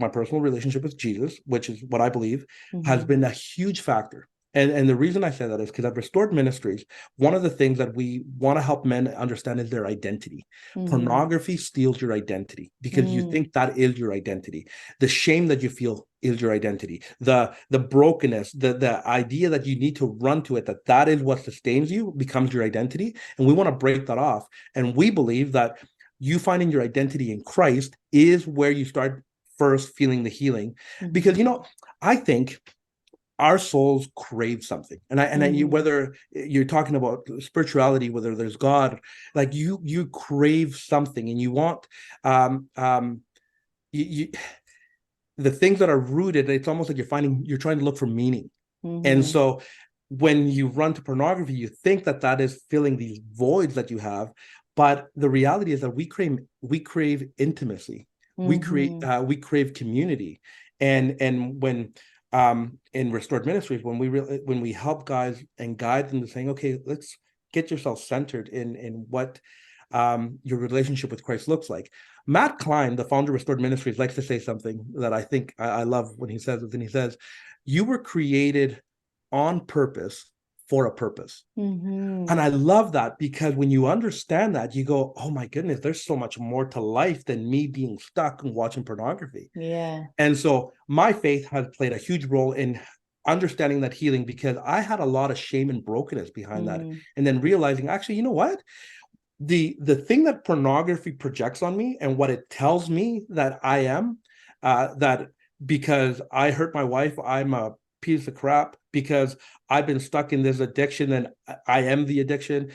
Speaker 1: personal relationship with Jesus, which is what I believe, has
Speaker 2: Mhm.
Speaker 1: been a huge factor. And the reason I say that is because at Restored Ministries, one of the things that we want to help men understand is their identity.
Speaker 2: Mhm.
Speaker 1: Pornography steals your identity, because you
Speaker 2: Mhm.
Speaker 1: think that is your identity. The shame that you feel is your identity. The brokenness, the idea that you need to run to it, that is what sustains you, becomes your identity. And we want to break that off. And we believe that you finding your identity in Christ is where you start first feeling the healing. Because,
Speaker 2: Mhm.
Speaker 1: I think our souls crave something,
Speaker 2: Mhm.
Speaker 1: whether you're talking about spirituality, whether there's God, like you crave something, and you want um um you the things that are rooted. It's almost like you're trying to look for meaning. And
Speaker 2: Mhm.
Speaker 1: so when you run to pornography, you think that is filling these voids that you have, but the reality is that we crave intimacy. We
Speaker 2: Mhm.
Speaker 1: crave community, And when in restored ministries, when we help guys and guide them to saying, okay, let's get yourself centered in what your relationship with Christ looks like. Matt Klein, the founder of Restored Ministries, likes to say something that I think I love when he says it. And he says, you were created on purpose for a purpose. And I love that, because when you understand that, you go, oh my goodness, there's so much more to life than me being stuck and watching pornography.
Speaker 2: Yeah.
Speaker 1: And so my faith has played a huge role in understanding that healing, because I had a lot of shame and brokenness behind that. And then realizing, actually, you know what? The thing that pornography projects on me and what it tells me that I am, that because I hurt my wife, I'm a piece of crap, because I've been stuck in this addiction and I am the addiction,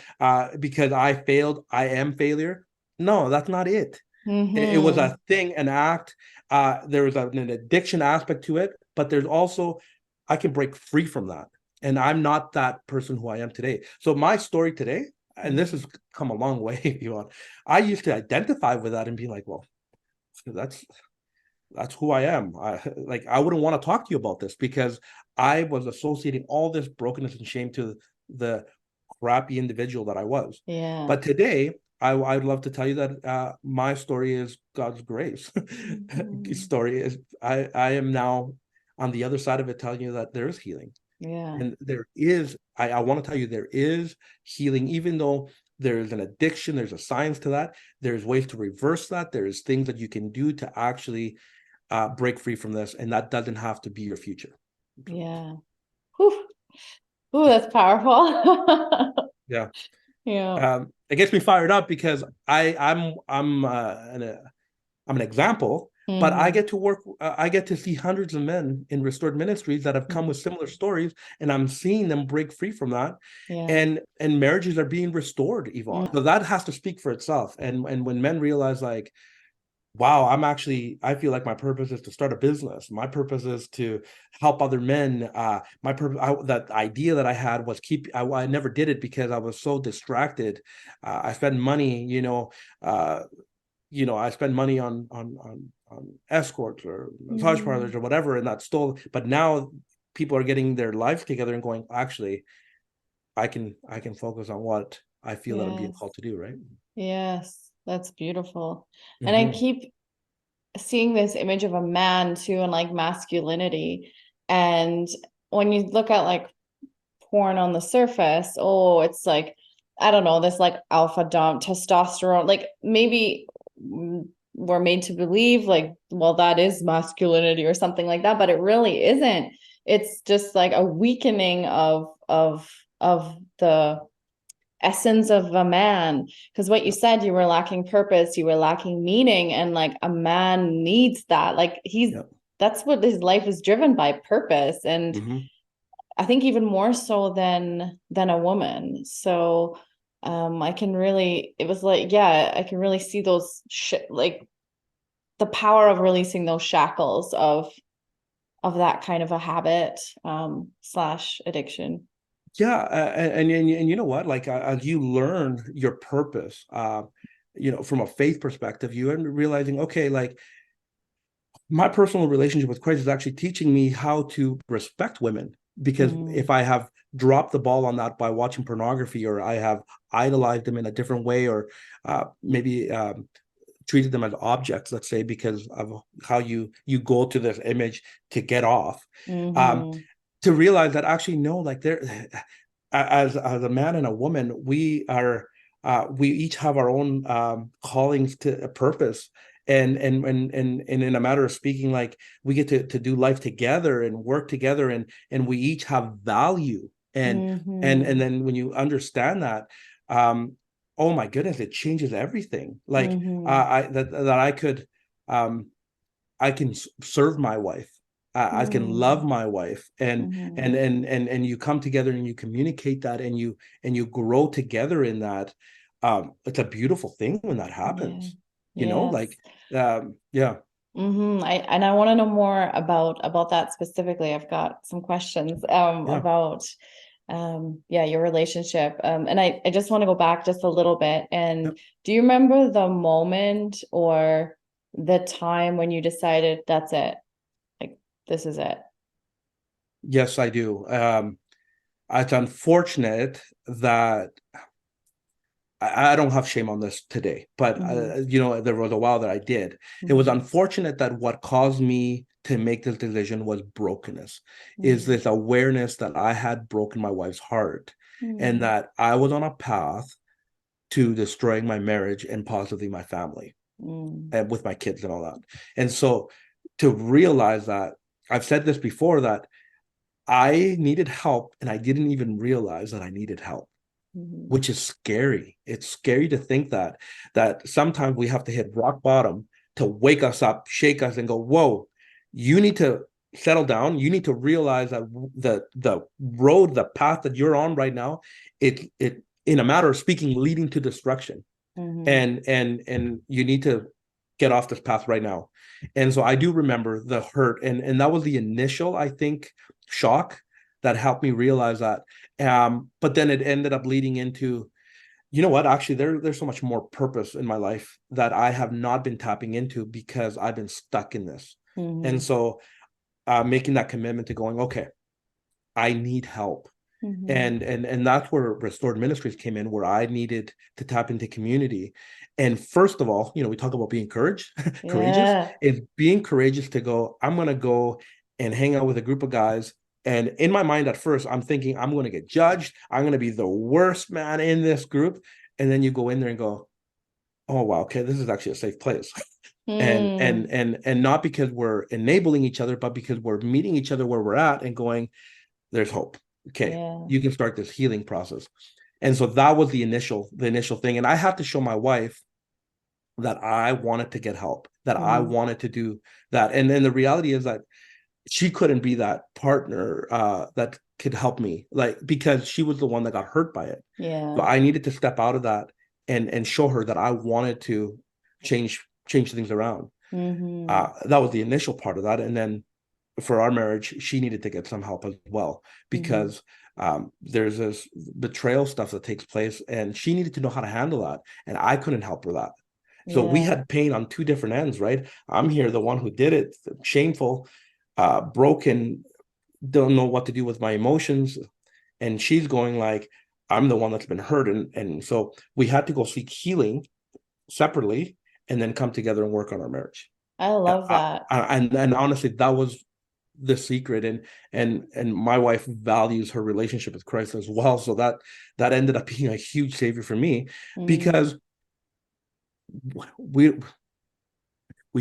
Speaker 1: because I failed, I am failure. No, that's not it. It was a thing, an act. There was an addiction aspect to it, but there's also, I can break free from that. And I'm not that person who I am today. So my story today, and this has come a long way, Yvonne, I used to identify with that and be like, well, that's who I am. I wouldn't want to talk to you about this, because I was associating all this brokenness and shame to the crappy individual that I was.
Speaker 2: Yeah.
Speaker 1: But today, I'd love to tell you that my story is God's grace. Story is I am now on the other side of it, telling you that there is healing.
Speaker 2: Yeah.
Speaker 1: And there is, I want to tell you, there is healing, even though there's an addiction, there's a science to that. There's ways to reverse that. There's things that you can do to actually break free from this, and that doesn't have to be your future.
Speaker 2: Yeah. Whew. Ooh, that's powerful.
Speaker 1: Yeah.
Speaker 2: Yeah.
Speaker 1: It gets me fired up, because I'm an example, but I get to work. I get to see hundreds of men in restored ministries that have come with similar stories, and I'm seeing them break free from that.
Speaker 2: Yeah.
Speaker 1: And marriages are being restored, Yvonne. So that has to speak for itself. And when men realize, like, wow, I feel like my purpose is to start a business. My purpose is to help other men. My purpose, that idea that I had was I never did it because I was so distracted. I spend money, I spend money on escorts or massage parlors or whatever, and that's still. But now people are getting their lives together and going, actually, I can focus on what I feel that I'm being called to do, right?
Speaker 2: Yes, that's beautiful. And I keep seeing this image of a man too, and like masculinity. And when you look at like porn on the surface, oh, it's like, I don't know, this like alpha dom testosterone, like maybe we're made to believe like, well, that is masculinity or something like that, but it really isn't. It's just like a weakening of the essence of a man, because what you said, you were lacking purpose, you were lacking meaning, and like a man needs that. Like that's what his life is driven by, purpose. And I think even more so than a woman. So I can really, it was like, yeah, I can really see those like the power of releasing those shackles of that kind of a habit slash addiction.
Speaker 1: Yeah, and you know what? Like, as you learn your purpose, from a faith perspective, you end up realizing, okay, like, my personal relationship with Christ is actually teaching me how to respect women. Because if I have dropped the ball on that by watching pornography, or I have idolized them in a different way, or maybe treated them as objects, let's say, because of how you go to this image to get off. To realize that, actually, no, like, there, as a man and a woman, we each have our own callings to a purpose. And in a matter of speaking, like, we get to do life together and work together, and we each have value. And then when you understand that, oh my goodness, it changes everything. Like, I can serve my wife. I can love my wife, and you come together and you communicate that, and you grow together in that. It's a beautiful thing when that happens. Like, yeah.
Speaker 2: I want to know more about that specifically. I've got some questions about your relationship. And I just want to go back just a little bit. And do you remember the moment or the time when you decided, that's it? Like, this is it.
Speaker 1: Yes, I do. It's unfortunate that I don't have shame on this today, but there was a while that I did. It was unfortunate that what caused me to make this decision was brokenness, is this awareness that I had broken my wife's heart and that I was on a path to destroying my marriage and possibly my family and with my kids and all that. And so to realize that, I've said this before, that I needed help and I didn't even realize that I needed help, which is scary. It's scary to think that sometimes we have to hit rock bottom to wake us up, shake us, and go, whoa, you need to settle down. You need to realize that the road, the path that you're on right now, it in a matter of speaking, leading to destruction. And you need to get off this path right now. And so I do remember the hurt, and that was the initial, I think, shock that helped me realize that. But then it ended up leading into, you know what, actually there's so much more purpose in my life that I have not been tapping into because I've been stuck in this. And so making that commitment to going, okay, I need help. And that's where Restored Ministries came in, where I needed to tap into community. And first of all, we talk about being courageous, is being courageous to go, I'm going to go and hang out with a group of guys. And in my mind, at first, I'm thinking I'm going to get judged. I'm going to be the worst man in this group. And then you go in there and go, oh, wow, okay, this is actually a safe place. And not because we're enabling each other, but because we're meeting each other where we're at and going, there's hope. Okay, you can start this healing process. And so that was the initial thing. And I had to show my wife that I wanted to get help, that I wanted to do that. And then the reality is that she couldn't be that partner that could help me, like, because she was the one that got hurt by it. So I needed to step out of that and show her that I wanted to change things around. That was the initial part of that. And then for our marriage, she needed to get some help as well, because there's this betrayal stuff that takes place, and she needed to know how to handle that, and I couldn't help her that. So we had pain on two different ends, right? I'm here, the one who did it, shameful, broken, don't know what to do with my emotions, and she's going like, I'm the one that's been hurt, and so we had to go seek healing separately, and then come together and work on our marriage.
Speaker 2: I love that.
Speaker 1: And honestly, that was the secret. And my wife values her relationship with Christ as well, so that ended up being a huge savior for me, because we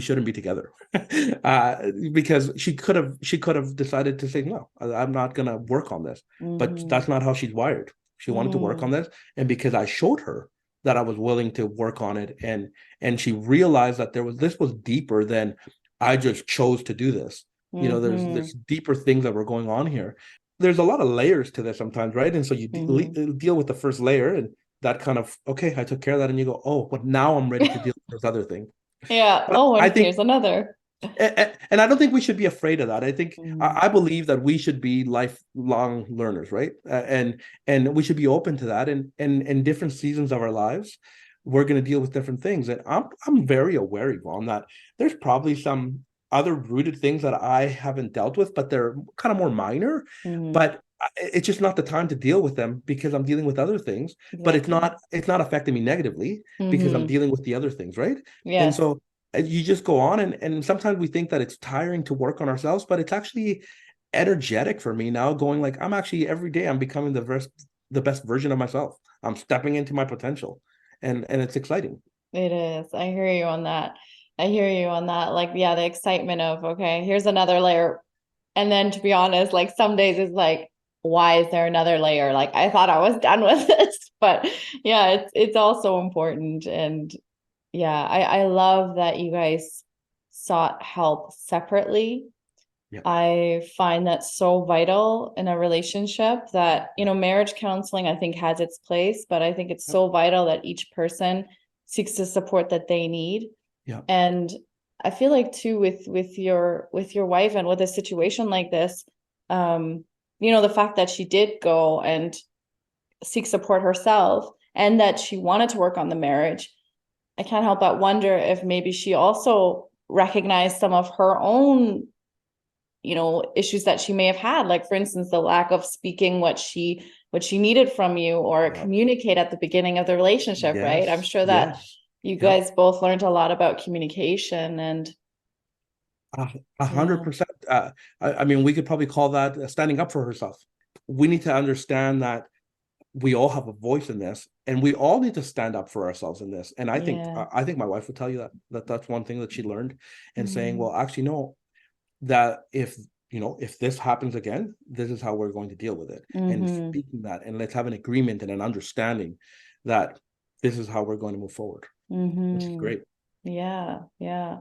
Speaker 1: shouldn't be together. Because she could have decided to say, no, I'm not gonna work on this, but that's not how she's wired. She wanted to work on this, and because I showed her that I was willing to work on it, and she realized that this was deeper than I just chose to do this. There's deeper things that were going on here. There's a lot of layers to this sometimes, right? And so you deal with the first layer, and that kind of, okay, I took care of that, and you go, oh, but now I'm ready to deal with this other thing.
Speaker 2: But and I think here's another.
Speaker 1: And I don't think we should be afraid of that. I think I believe that we should be lifelong learners, right? And we should be open to that. And in different seasons of our lives, we're going to deal with different things. And I'm very aware, Yvonne, that there's probably some other rooted things that I haven't dealt with, but they're kind of more minor. But it's just not the time to deal with them because I'm dealing with other things. But it's not affecting me negatively because I'm dealing with the other things, right? And so you just go on, and sometimes we think that it's tiring to work on ourselves, but it's actually energetic for me now, going like, I'm actually, every day I'm becoming the best version of myself. I'm stepping into my potential, and it's exciting.
Speaker 2: It is. I hear you on that. Like, the excitement of, okay, here's another layer. And then, to be honest, like, some days it's like, why is there another layer? Like, I thought I was done with this, but it's also important. And I love that you guys sought help separately. I find that so vital in a relationship, that, marriage counseling, I think, has its place, but I think it's so vital that each person seeks the support that they need. And I feel like too, with your wife and with a situation like this, the fact that she did go and seek support herself, and that she wanted to work on the marriage, I can't help but wonder if maybe she also recognized some of her own, issues that she may have had, like for instance the lack of speaking what she needed from you, or
Speaker 1: Yep.
Speaker 2: communicate at the beginning of the relationship, right? I'm
Speaker 1: Yes.
Speaker 2: sure that
Speaker 1: Yes.
Speaker 2: you
Speaker 1: Yep.
Speaker 2: guys both learned a lot about communication. And
Speaker 1: A hundred
Speaker 2: yeah.
Speaker 1: percent. I mean, we could probably call that standing up for herself. We need to understand that we all have a voice in this, and we all need to stand up for ourselves in this. And
Speaker 2: Yeah.
Speaker 1: I think my wife would tell you that that's one thing that she learned, and saying,
Speaker 2: Mm-hmm.
Speaker 1: well, actually, no, that if this happens again, this is how we're going to deal with it, and
Speaker 2: Mm-hmm.
Speaker 1: speaking that, and let's have an agreement and an understanding that this is how we're going to move forward, which is
Speaker 2: Mm-hmm.
Speaker 1: great.
Speaker 2: Yeah, yeah,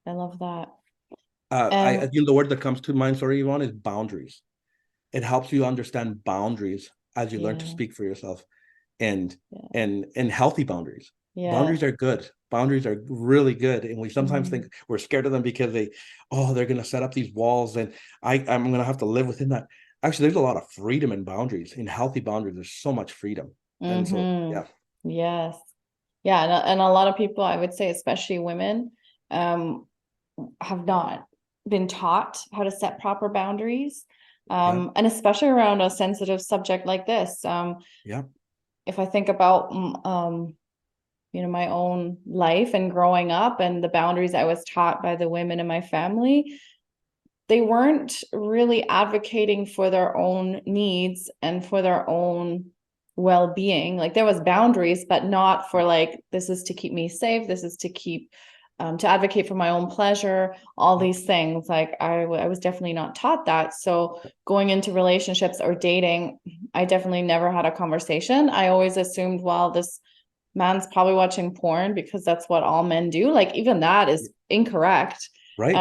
Speaker 2: I love that.
Speaker 1: I
Speaker 2: And
Speaker 1: the word that comes to mind, sorry, Yvonne, is boundaries. It helps you understand boundaries as you learn to
Speaker 2: yeah,
Speaker 1: speak for yourself, and
Speaker 2: yeah,
Speaker 1: and healthy boundaries.
Speaker 2: yeah.
Speaker 1: Boundaries are good. Boundaries are really good, and we sometimes
Speaker 2: Mm-hmm.
Speaker 1: think we're scared of them because they're going to set up these walls, and I'm going to have to live within that. Actually, there's a lot of freedom in boundaries. In healthy boundaries, there's so much freedom, and so
Speaker 2: Mm-hmm.
Speaker 1: yeah,
Speaker 2: Yes. Yeah, and a lot of people, I would say, especially women, um, have not been taught how to set proper boundaries.
Speaker 1: yeah,
Speaker 2: And especially around a sensitive subject like this.
Speaker 1: yeah.
Speaker 2: If I think about my own life and growing up and the boundaries I was taught by the women in my family, they weren't really advocating for their own needs and for their own well-being. Like there was boundaries, but not for like, this is to keep me safe, this is to keep to advocate for my own pleasure, all these things. Like I was definitely not taught that. So going into relationships or dating, I definitely never had a conversation. I always assumed, well, this man's probably watching porn because that's what all men do. Like even that is incorrect.
Speaker 1: Right,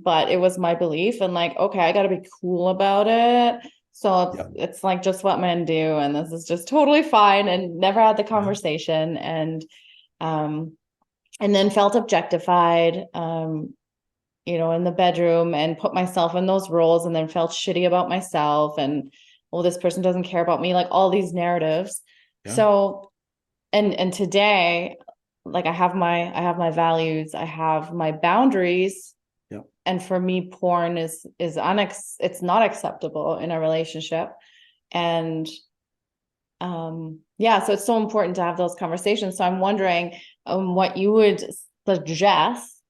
Speaker 2: But it was my belief, and like, okay, I got to be cool about it. So
Speaker 1: yeah,
Speaker 2: it's like just what men do, and this is just totally fine. And never had the
Speaker 1: yeah,
Speaker 2: conversation, um, and then felt objectified, in the bedroom, and put myself in those roles, and then felt shitty about myself, and well, this person doesn't care about me, like all these narratives.
Speaker 1: yeah,
Speaker 2: So and today, like I have my values, I have my boundaries,
Speaker 1: yeah.
Speaker 2: and for me porn is it's not acceptable in a relationship. And yeah, so it's so important to have those conversations. So I'm wondering what you would suggest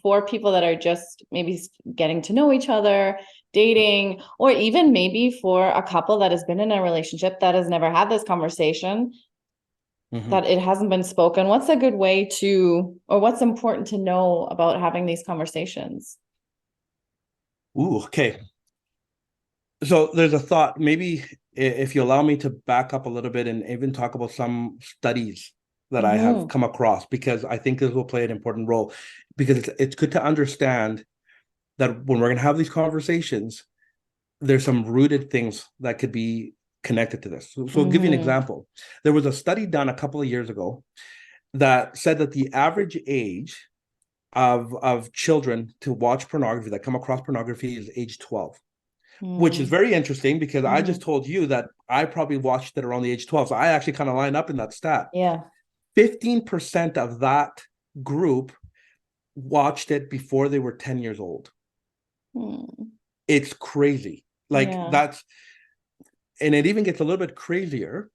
Speaker 2: for people that are just maybe getting to know each other, dating, or even maybe for a couple that has been in a relationship that has never had this conversation,
Speaker 1: Mhm.
Speaker 2: that it hasn't been spoken. What's a good way to, or what's important to know about having these conversations?
Speaker 1: Ooh, okay. So there's a thought, maybe if you allow me to back up a little bit and even talk about some studies that I have
Speaker 2: Mm-hmm.
Speaker 1: come across, because I think this will play an important role. Because it's good to understand that when we're going to have these conversations, there's some rooted things that could be connected to this. So I'll give you an
Speaker 2: Mm-hmm.
Speaker 1: example. There was a study done a couple of years ago that said that the average age of children to watch pornography, that come across pornography, is age 12, which is very interesting because I just
Speaker 2: Mm-hmm.
Speaker 1: told you that I probably watched it around the age 12. So I actually kind of line up in that stat.
Speaker 2: Yeah.
Speaker 1: 15% of that group watched it before they were 10 years old.
Speaker 2: Mm.
Speaker 1: It's crazy. Like
Speaker 2: Yeah.
Speaker 1: that's, and it even gets a little bit crazier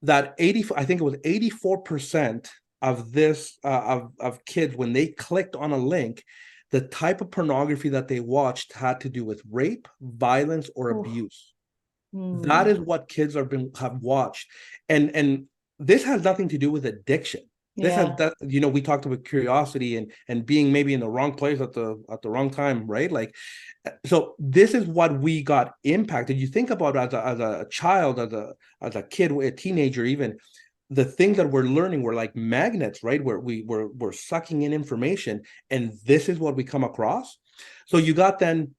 Speaker 1: that I think it was 84% of this, of kids, when they clicked on a link, the type of pornography that they watched had to do with rape, violence, or
Speaker 2: Oof.
Speaker 1: abuse. That
Speaker 2: Mm.
Speaker 1: is what kids have watched, and this has nothing to do with addiction. This has
Speaker 2: Yeah.
Speaker 1: that, we talked about curiosity and being maybe in the wrong place at the wrong time, right? Like, so this is what we got impacted. You think about as a child, as a kid, a teenager, even the things that we're learning were like magnets, right? Where we're sucking in information, and this is what we come across. So you got then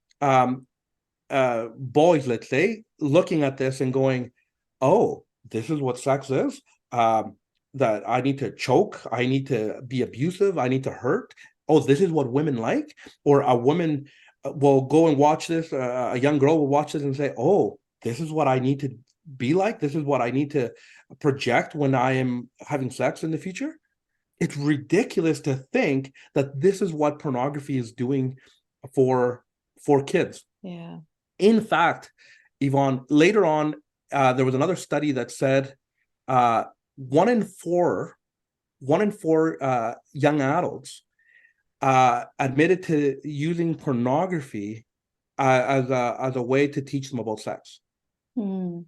Speaker 1: boys, let's say, looking at this and going, "Oh, this is what sex is. Um, that I need to choke, I need to be abusive, I need to hurt. Oh, this is what women like." Or a woman will go and watch this. A young girl will watch this and say, "Oh, this is what I need to be like. This is what I need to project when I am having sex in the future." It's ridiculous to think that this is what pornography is doing for for kids.
Speaker 2: Yeah.
Speaker 1: In fact, Yvonne, later on, there was another study that said uh, one in four, young adults admitted to using pornography as a way to teach them about sex.
Speaker 2: Mm.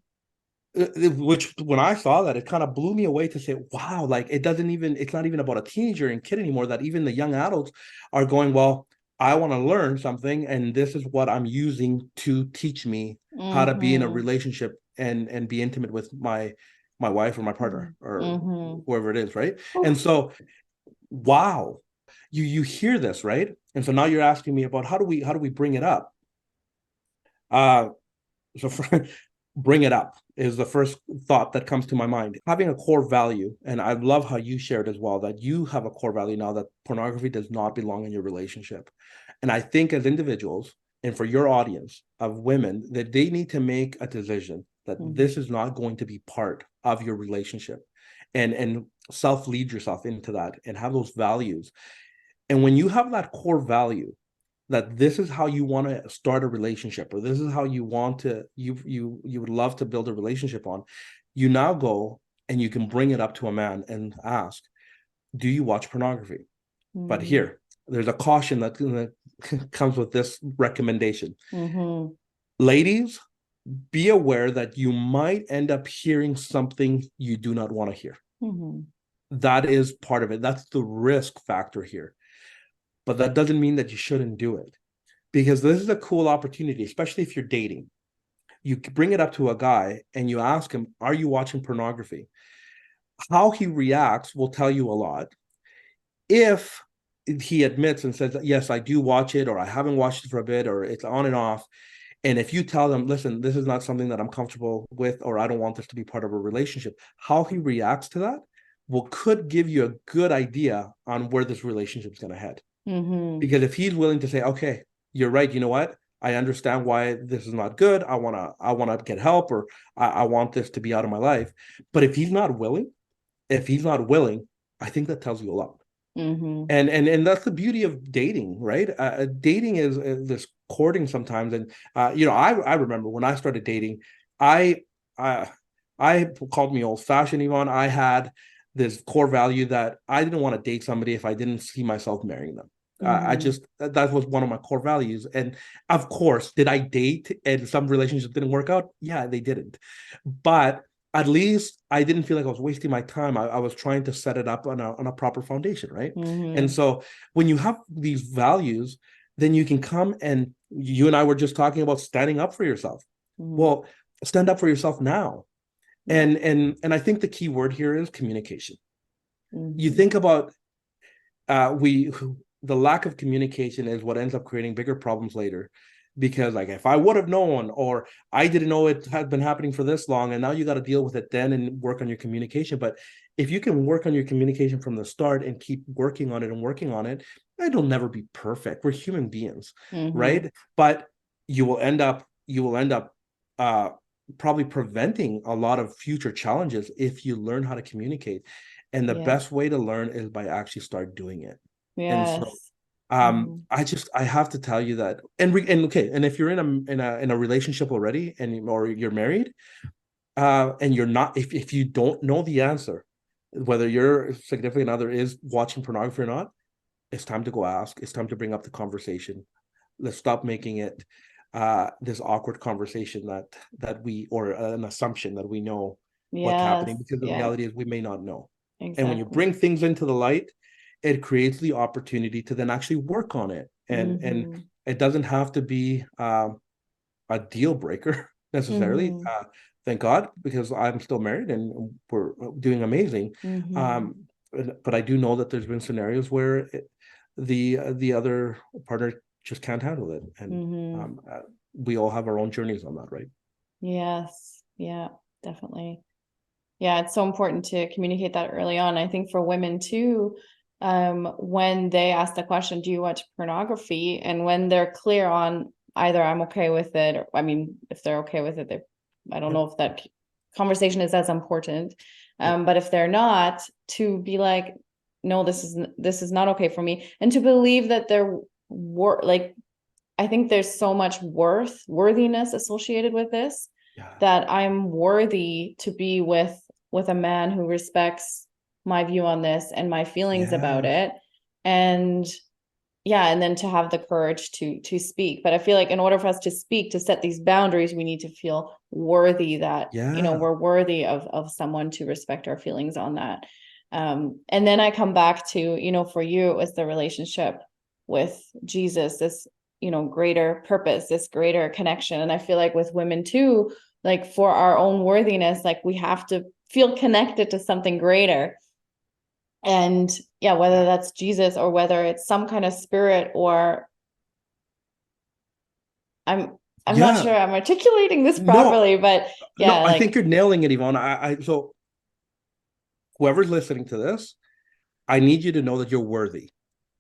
Speaker 1: Which, when I saw that, it kind of blew me away to say, wow, like it's not even about a teenager and kid anymore, that even the young adults are going, well, I want to learn something, and this is what I'm using to teach me how to be in a relationship and be intimate with my wife or my partner or whoever it is, right? And so, wow, you hear this, right? And so now you're asking me about how do we bring it up? So for, bring it up is the first thought that comes to my mind. Having a core value, and I love how you shared as well that you have a core value now that pornography does not belong in your relationship. And I think as individuals and for your audience of women, that they need to make a decision that this is not going to be part of your relationship, and self lead yourself into that and have those values. And when you have that core value, that this is how you want to start a relationship, or this is how you want to you would love to build a relationship on, you now go and you can bring it up to a man and ask, do you watch pornography? But here, there's a caution that comes with this recommendation. Ladies, be aware that you might end up hearing something you do not want to hear. That is part of it. That's the risk factor here. But that doesn't mean that you shouldn't do it, because this is a cool opportunity, especially if you're dating. You bring it up to a guy and you ask him, are you watching pornography? How he reacts will tell you a lot. If he admits and says, yes, I do watch it, or I haven't watched it for a bit, or it's on and off. And if you tell them, listen, this is not something that I'm comfortable with, or I don't want this to be part of a relationship, how he reacts to that could give you a good idea on where this relationship is going to head. Because if he's willing to say, okay, you're right, you know what? I understand why this is not good. I wanna get help, or I want this to be out of my life. But if he's not willing, I think that tells you a lot. And that's the beauty of dating, right? Dating is this courting sometimes. And I remember when I started dating, I I I called me old fashioned, Yvonne. I had this core value that I didn't want to date somebody if I didn't see myself marrying them. I just, that was one of my core values. And of course, did I date and some relationships didn't work out? Yeah, they didn't. But at least I didn't feel like I was wasting my time. I was trying to set it up on a proper foundation, right? And so when you have these values, then you can come, and you and I were just talking about standing up for yourself. Well, stand up for yourself now. And I think the key word here is communication. You think about the lack of communication is what ends up creating bigger problems later, because like, if I would have known, or I didn't know it had been happening for this long, and now you got to deal with it then and work on your communication. But if you can work on your communication from the start and keep working on it, it'll never be perfect. We're human beings, right? But you will end up probably preventing a lot of future challenges if you learn how to communicate. And the best way to learn is by actually start doing it. And so I have to tell you that, and okay, and if you're in a relationship already, or you're married, and you're not, if you don't know the answer, whether your significant other is watching pornography or not, it's time to go ask. It's time to bring up the conversation. Let's stop making it this awkward conversation or an assumption that we know what's happening, because the reality is we may not know. And when you bring things into the light, it creates the opportunity to then actually work on it. And it doesn't have to be a deal breaker necessarily. Thank God, because I'm still married and we're doing amazing. But I do know that there's been scenarios where the other partner just can't handle it. And we all have our own journeys on that, right?
Speaker 2: Yes. Yeah, definitely. Yeah, it's so important to communicate that early on. I think for women too, when they ask the question, do you watch pornography? And when they're clear on either I'm okay with it, or I mean, if they're okay with it, I don't know if that conversation is as important. But if they're not, to be like, no, this is not okay for me. And to believe that I think there's so much worthiness associated with this,
Speaker 1: Yeah.
Speaker 2: that I'm worthy to be with a man who respects my view on this and my feelings about
Speaker 1: Yes.
Speaker 2: it. And yeah, and then to have the courage to speak. But I feel like in order for us to speak, to set these boundaries, we need to feel worthy that,
Speaker 1: Yeah.
Speaker 2: we're worthy of someone to respect our feelings on that. And then I come back to, for you, it was the relationship with Jesus, this, greater purpose, this greater connection. And I feel like with women too, like for our own worthiness, like we have to feel connected to something greater. And yeah, whether
Speaker 1: Yeah.
Speaker 2: that's Jesus or whether it's some kind of spirit, or I'm not
Speaker 1: Yeah.
Speaker 2: sure I'm articulating this
Speaker 1: No,
Speaker 2: properly, but
Speaker 1: no,
Speaker 2: yeah,
Speaker 1: I think
Speaker 2: like
Speaker 1: you're nailing it, Yvonne. So whoever's listening to this, I need you to know that you're worthy.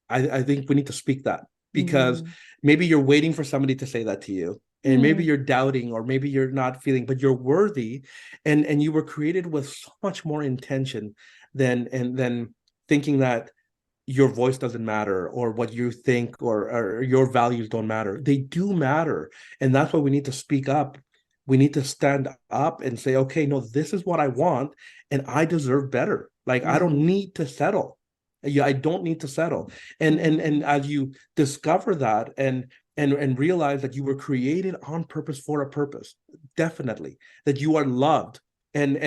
Speaker 1: I think we need to speak that, because
Speaker 2: mhm.
Speaker 1: maybe you're waiting for somebody to say that to you, and maybe
Speaker 2: Hmm.
Speaker 1: you're doubting, or maybe you're not feeling, but you're worthy, and you were created with so much more intention than thinking that your voice doesn't matter, or what you think, or your values don't matter. They do matter, and that's why we need to speak up. We need to stand up and say, okay, no, this is what I want, and I deserve better. Like, I don't
Speaker 2: Hmm.
Speaker 1: need to settle. Yeah, I don't need to settle. And
Speaker 2: Hmm.
Speaker 1: as you discover that, and realize that you were created on purpose for a purpose, definitely, that you are loved. And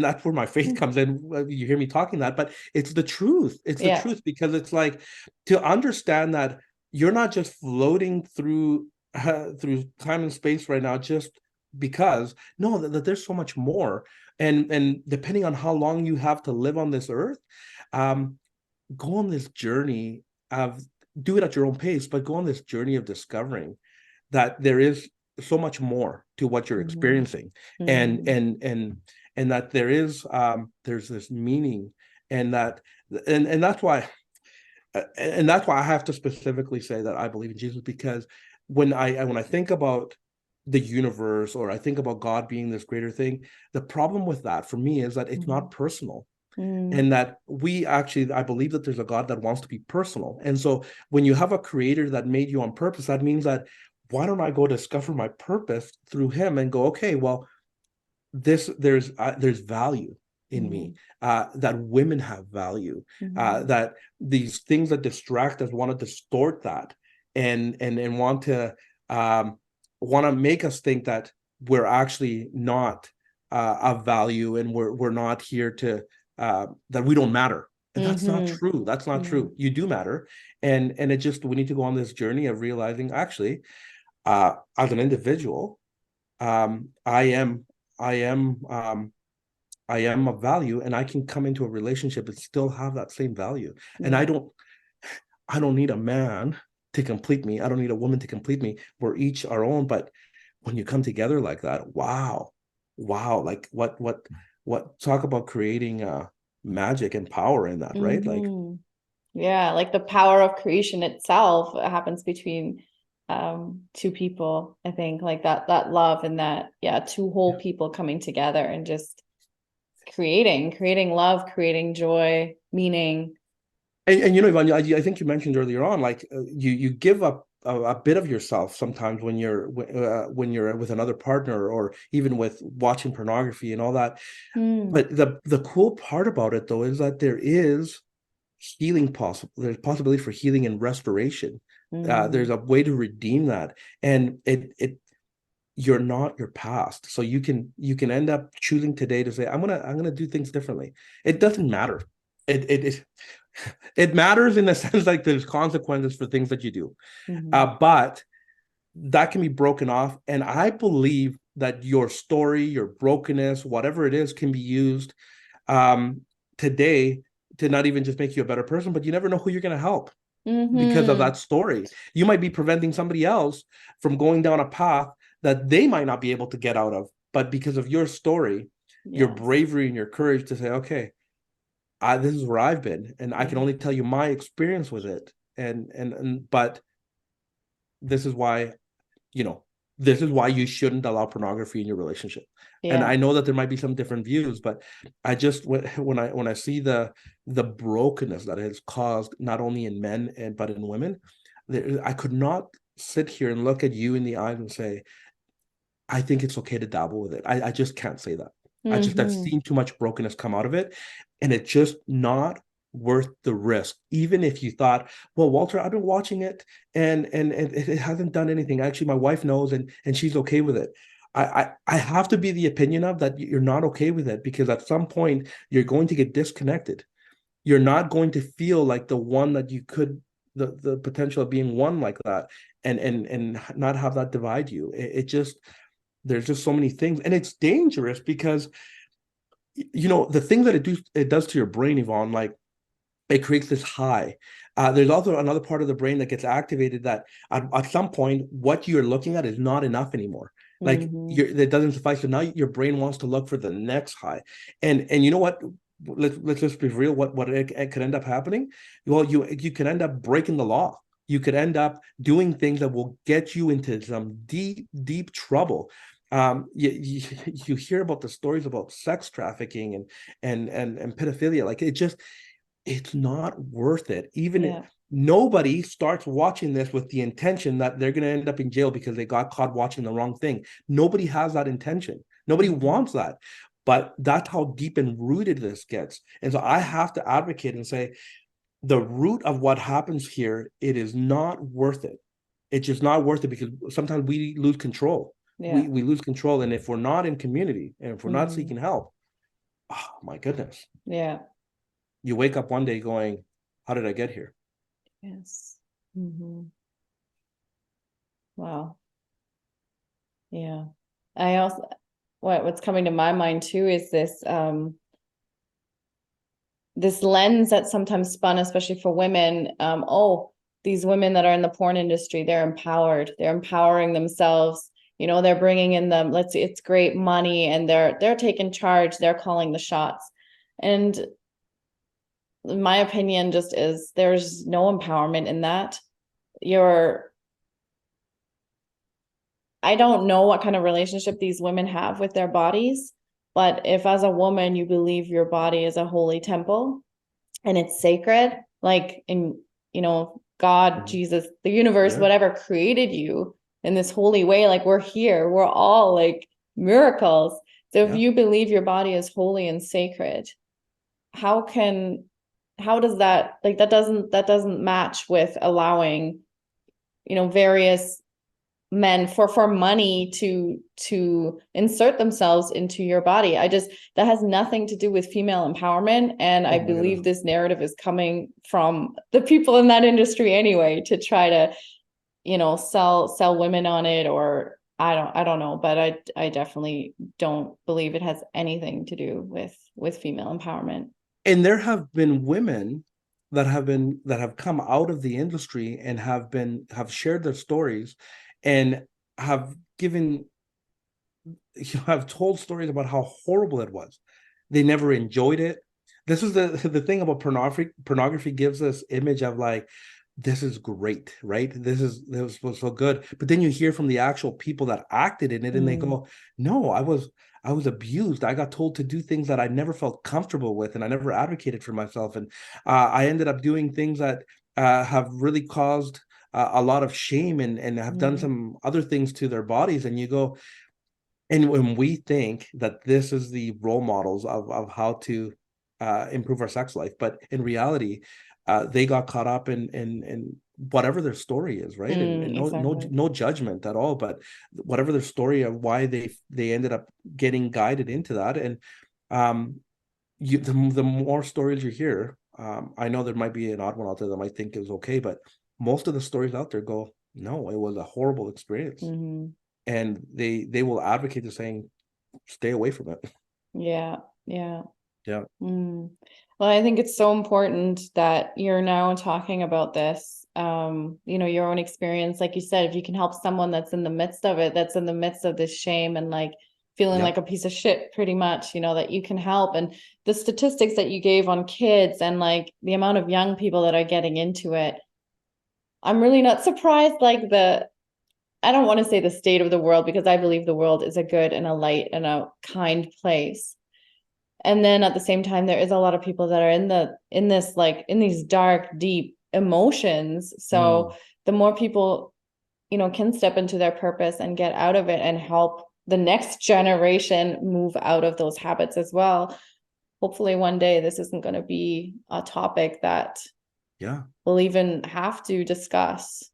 Speaker 1: that's where my faith comes in. You hear me talking that, but it's the truth. It's the
Speaker 2: Yeah.
Speaker 1: truth, because it's like, to understand that you're not just floating through time and space right now just because. No, that there's so much more. And depending on how long you have to live on this earth, um, go on this journey of, do it at your own pace, but go on this journey of discovering that there is so much more to what you're
Speaker 2: Hmm.
Speaker 1: experiencing, and
Speaker 2: Hmm.
Speaker 1: and and and that there's this meaning, and that and that's why I have to specifically say that I believe in Jesus, because when I think about the universe, or I think about God being this greater thing, the problem with that for me is that it's
Speaker 2: Hmm.
Speaker 1: not personal,
Speaker 2: Hmm.
Speaker 1: and that I believe that there's a God that wants to be personal. And so when you have a creator that made you on purpose, that means that, why don't I go discover my purpose through him, and go, okay, well, there's value in me,
Speaker 2: Hmm.
Speaker 1: that women have value,
Speaker 2: Hmm.
Speaker 1: that these things that distract us want to distort that, and want to make us think that we're actually not of value, and we're not here to, that we don't matter. And that's not
Speaker 2: Hmm.
Speaker 1: true. That's not
Speaker 2: Hmm.
Speaker 1: true. You do matter. And it just, we need to go on this journey of realizing, actually, as an individual, um, I am, I am, I am of value, and I can come into a relationship and still have that same value. And
Speaker 2: Yeah.
Speaker 1: I don't need a man to complete me. I don't need a woman to complete me. We're each our own. But when you come together like that, wow, wow, like what talk about creating magic and power in that, right? Like,
Speaker 2: Hmm. Yeah, like the power of creation itself happens between two people, I think, like that love and that, yeah, two whole people coming together and just creating love, creating joy, meaning.
Speaker 1: and Ivan, I think you mentioned earlier on, like, you give up a bit of yourself sometimes when you're with another partner, or even with watching pornography and all that.
Speaker 2: Hmm.
Speaker 1: But the cool part about it, though, is that there is healing possible. There's possibility for healing and restoration. There's
Speaker 2: Hmm.
Speaker 1: a way to redeem that, and it you're not your past, so you can end up choosing today to say, I'm gonna do things differently. It doesn't matter. It it matters in the sense, like, there's consequences for things that you do,
Speaker 2: Hmm.
Speaker 1: but that can be broken off. And I believe that your story, your brokenness, whatever it is, can be used um, today to not even just make you a better person, but you never know who you're going to help because of
Speaker 2: Hmm.
Speaker 1: that story. You might be preventing somebody else from going down a path that they might not be able to get out of, but because of your story, your
Speaker 2: Yes.
Speaker 1: bravery and your courage to say, okay, this is where I've been, and I can
Speaker 2: Yeah.
Speaker 1: only tell you my experience with it, and but this is why, you know, this is why you shouldn't allow pornography in your relationship. And
Speaker 2: Yeah.
Speaker 1: I know that there might be some different views, but I just, when I see the brokenness that it has caused, not only in men, but in women, I could not sit here and look at you in the eyes and say, I think it's okay to dabble with it. I just can't say that. I've
Speaker 2: Mm-hmm.
Speaker 1: seen too much brokenness come out of it, and it's just not worth the risk. Even if you thought, well, Walter, I've been watching it, and it hasn't done anything. Actually, my wife knows, and she's okay with it. I have to be the opinion of that you're not okay with it, because at some point you're going to get disconnected. You're not going to feel like the one that you could, the potential of being one like that, and not have that divide you. It just, there's just so many things, and it's dangerous because the thing that it does to your brain, Yvonne, like it creates this high. There's also another part of the brain that gets activated that at some point what you're looking at is not enough anymore. Like
Speaker 2: Mm-hmm.
Speaker 1: that doesn't suffice. So now your brain wants to look for the next high. And you know what? Let's just be real. What it could end up happening? Well, you could end up breaking the law. You could end up doing things that will get you into some deep trouble. You hear about the stories about sex trafficking and pedophilia. Like it's not worth it. Even
Speaker 2: Yeah.
Speaker 1: nobody starts watching this with the intention that they're going to end up in jail because they got caught watching the wrong thing. Nobody has that intention. Nobody
Speaker 2: Mm-hmm.
Speaker 1: wants that. But that's how deep and rooted this gets. And so I have to advocate and say the root of what happens here, it is not worth it. It's just not worth it, because sometimes we lose control.
Speaker 2: Yeah.
Speaker 1: We lose control. And if we're not in community and if we're not
Speaker 2: Mm-hmm.
Speaker 1: seeking help, oh my goodness,
Speaker 2: Yeah.
Speaker 1: you wake up one day going, how did I get here?
Speaker 2: Yes. Mm-hmm. Wow. Yeah. I also, what's coming to my mind too is this lens that's sometimes spun, especially for women. Oh, these women that are in the porn industry, they're empowered. They're empowering themselves. They're bringing in them. Let's see, it's great money, and they're taking charge. They're calling the shots. And my opinion just is there's no empowerment in that. You're I don't know what kind of relationship these women have with their bodies, but if as a woman you believe your body is a holy temple and it's sacred, like in, God,
Speaker 1: Mhm.
Speaker 2: Jesus, the universe,
Speaker 1: Yeah.
Speaker 2: whatever created you in this holy way, like we're here, we're all like miracles. So if
Speaker 1: Yeah.
Speaker 2: you believe your body is holy and sacred, how can, how does that, like, that doesn't match with allowing, various men for money to insert themselves into your body. That has nothing to do with female empowerment, and I
Speaker 1: Oh my goodness.
Speaker 2: believe this narrative is coming from the people in that industry anyway, to try to sell women on it. Or I don't know, but I definitely don't believe it has anything to do with female empowerment.
Speaker 1: And there have been women that have come out of the industry and have shared their stories and have given have told stories about how horrible it was. They never enjoyed it. This is the thing about pornography. Pornography gives us image of like, this is great, right? This was so good. But then you hear from the actual people that acted in it, and they
Speaker 2: Mm,
Speaker 1: go, no, I was abused. I got told to do things that I never felt comfortable with, and I never advocated for myself. And I ended up doing things that have really caused a lot of shame, and have done
Speaker 2: mm,
Speaker 1: some other things to their bodies. And you go, and when we think that this is the role models of how to improve our sex life, but in reality, they got caught up in whatever their story is, right? And
Speaker 2: exactly.
Speaker 1: no judgment at all, but whatever their story of why they ended up getting guided into that. And um, the more stories you hear, I know there might be an odd one out there that might think it was okay, but most of the stories out there go, no, it was a horrible experience,
Speaker 2: Mm-hmm.
Speaker 1: and they will advocate to saying stay away from it.
Speaker 2: Yeah, yeah.
Speaker 1: Yeah.
Speaker 2: Mm. Well, I think it's so important that you're now talking about this, your own experience. Like you said, if you can help someone that's in the midst of it, that's in the midst of this shame and like feeling
Speaker 1: Yeah.
Speaker 2: like a piece of shit, pretty much, that you can help. And the statistics that you gave on kids and like the amount of young people that are getting into it, I'm really not surprised. Like I don't want to say the state of the world, because I believe the world is a good and a light and a kind place. And then at the same time, there is a lot of people that are in this like in these dark deep emotions. So
Speaker 1: Mm.
Speaker 2: the more people can step into their purpose and get out of it and help the next generation move out of those habits as well. Hopefully one day this isn't going to be a topic that
Speaker 1: Yeah.
Speaker 2: we'll even have to discuss.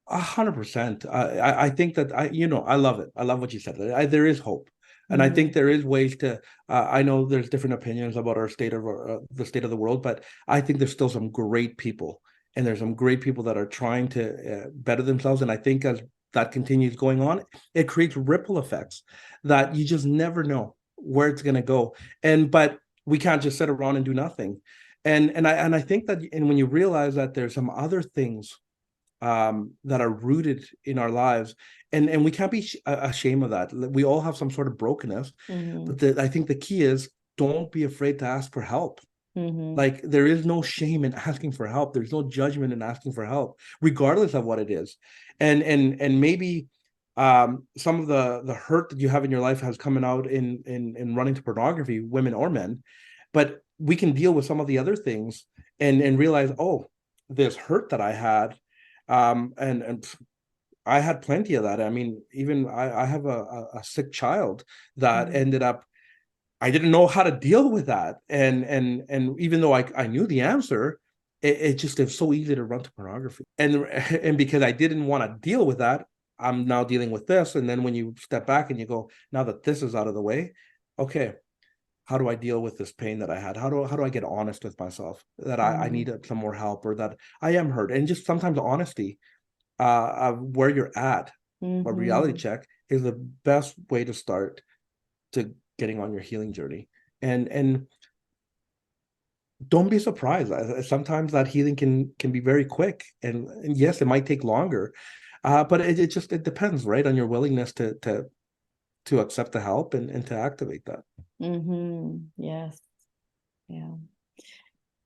Speaker 1: 100%. I think that I love it. I love what you said. There is hope, and I think
Speaker 2: Mhm.
Speaker 1: there is ways to. I know there's different opinions about the state of the world, but I think there's still some great people, and there's some great people that are trying to better themselves. And I think as that continues going on, it creates ripple effects that you just never know where it's going to go. But we can't just sit around and do nothing. And I think that, and when you realize that there's some other things that are rooted in our lives, and we can't be ashamed of that. We all have some sort of brokenness,
Speaker 2: Mhm.
Speaker 1: but I think the key is don't be afraid to ask for help.
Speaker 2: Mhm.
Speaker 1: Like, there is no shame in asking for help. There's no judgment in asking for help, regardless of what it is. And maybe some of the hurt that you have in your life has coming out in running to pornography, women or men. But we can deal with some of the other things and realize, oh, this hurt that I had, and I had plenty of that. I mean, even I have a sick child that
Speaker 2: Mhm.
Speaker 1: ended up, I didn't know how to deal with that. And even though I knew the answer, it just is so easy to run to pornography. And because I didn't want to deal with that, I'm now dealing with this. And then when you step back and you go, now that this is out of the way, okay, how do I deal with this pain that I had? How do I get honest with myself that I
Speaker 2: Mhm.
Speaker 1: need some more help, or that I am hurt? And just sometimes honesty of where you're at, a reality
Speaker 2: Mhm.
Speaker 1: check is the best way to start to getting on your healing journey. And don't be surprised. Sometimes that healing can be very quick, and yes, it might take longer, but it depends, right, on your willingness to accept the help and to activate that.
Speaker 2: Mhm. Yes. Yeah.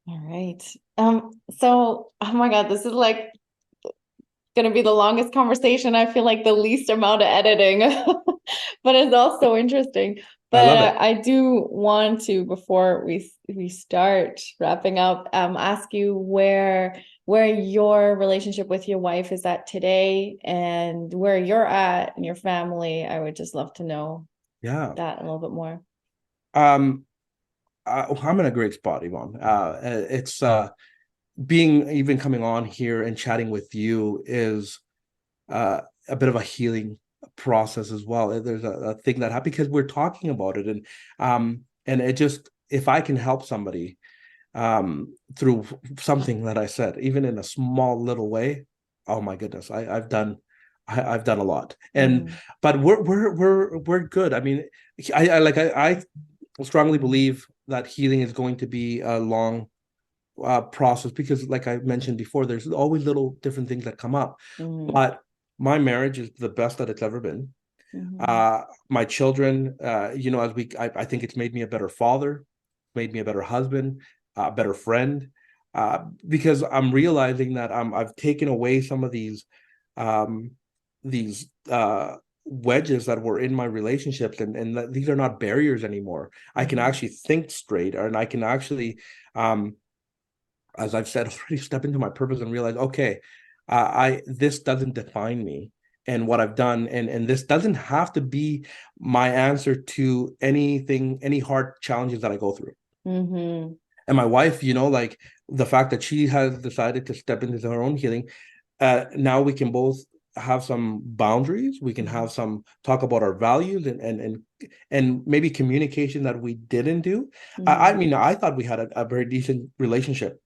Speaker 2: All right. So, oh my God, this is like going to be the longest conversation. I feel like the least amount of editing, but it's also interesting.
Speaker 1: I
Speaker 2: But
Speaker 1: love it.
Speaker 2: I do want to, before we start wrapping up, ask you where your relationship with your wife is at today, and where you're at in your family. I would just love to know
Speaker 1: Yeah.
Speaker 2: that a little bit more.
Speaker 1: Um, I'm in a great spot, Yvonne. It's being even coming on here and chatting with you is a bit of a healing process as well. There's a thing that happened because we're talking about it, and it just, if I can help somebody through something that I said, even in a small little way, oh my goodness, I've done a lot. And
Speaker 2: Mm-hmm.
Speaker 1: but we're good. I mean, I strongly believe that healing is going to be a long process, because like I mentioned before, there's always little different things that come up.
Speaker 2: Mm-hmm.
Speaker 1: But my marriage is the best that it's ever been.
Speaker 2: Mm-hmm.
Speaker 1: My children, I think it's made me a better father, made me a better husband, a better friend, because I'm realizing that I've taken away some of um, these wedges that were in my relationships, and that these are not barriers anymore. I can
Speaker 2: Mm-hmm.
Speaker 1: actually think straight, and I can actually, as I've said already, step into my purpose and realize, okay, I this doesn't define me and what I've done, and this doesn't have to be my answer to anything, any hard challenges that I go through.
Speaker 2: Mm-hmm.
Speaker 1: And my wife, like the fact that she has decided to step into her own healing, now we can both have some boundaries. We can
Speaker 2: Mm-hmm.
Speaker 1: have some talk about our values, and maybe communication that we didn't do. I
Speaker 2: Mm-hmm.
Speaker 1: mean, I thought we had a very decent relationship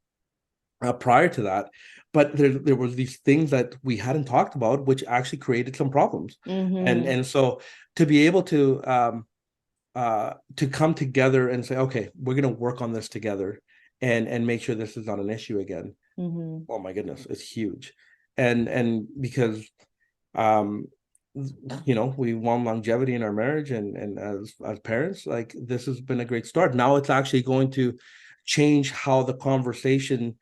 Speaker 1: prior to that, but there was these things that we hadn't talked about, which actually created some problems. and
Speaker 2: Mm-hmm.
Speaker 1: and so to be able to come together and say, okay, we're going to work on this together, and make sure this is not an issue again.
Speaker 2: Mm-hmm.
Speaker 1: Oh my goodness, it's huge. And because um we want longevity in our marriage, and as parents, like, this has been a great start. Now it's actually going to change how the conversation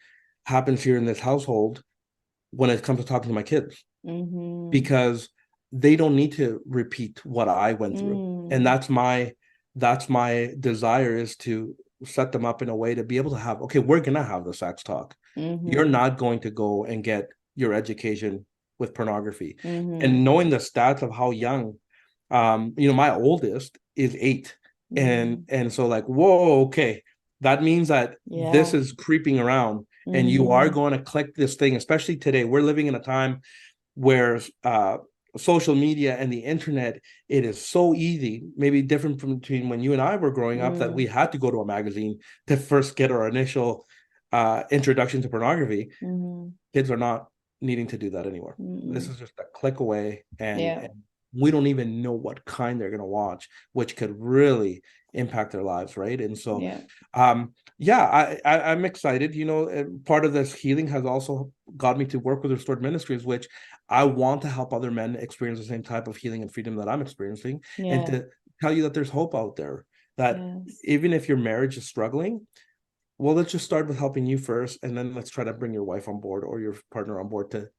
Speaker 1: happens here in this household when it comes to talking to my kids,
Speaker 2: Mm-hmm.
Speaker 1: because they don't need to repeat what I went through. And
Speaker 2: Mm-hmm.
Speaker 1: that's my desire, is to set them up in a way to be able to have, okay, we're gonna have the sex talk. You're
Speaker 2: Mm-hmm.
Speaker 1: not going to go and get your education with pornography.
Speaker 2: Mm-hmm.
Speaker 1: And knowing the stats of how young, my oldest is 8.
Speaker 2: Mm-hmm.
Speaker 1: And so like, whoa, okay. That means that this
Speaker 2: Yeah.
Speaker 1: is creeping around and you are
Speaker 2: Mm-hmm.
Speaker 1: going to click this thing, especially today. We're living in a time where social media and the internet, it is so easy, maybe different from between when you and I were growing up, that we
Speaker 2: Mm-hmm.
Speaker 1: had to go to a magazine to first get our initial introduction to pornography.
Speaker 2: Mm-hmm.
Speaker 1: Kids are not needing to do that anymore. This
Speaker 2: Mm-hmm.
Speaker 1: is just a click away,
Speaker 2: Yeah.
Speaker 1: and we don't even know what kind they're going to watch, which could really impact their lives, right? And so,
Speaker 2: Yeah.
Speaker 1: yeah, I'm excited. Part of this healing has also got me to work with Restored Ministries, which I want to help other men experience the same type of healing and freedom that I'm experiencing, and
Speaker 2: Yeah.
Speaker 1: to tell you that there's hope out there. That
Speaker 2: Yes.
Speaker 1: even if your marriage is struggling, well, let's just start with helping you first, and then let's try to bring your wife on board or your partner on board to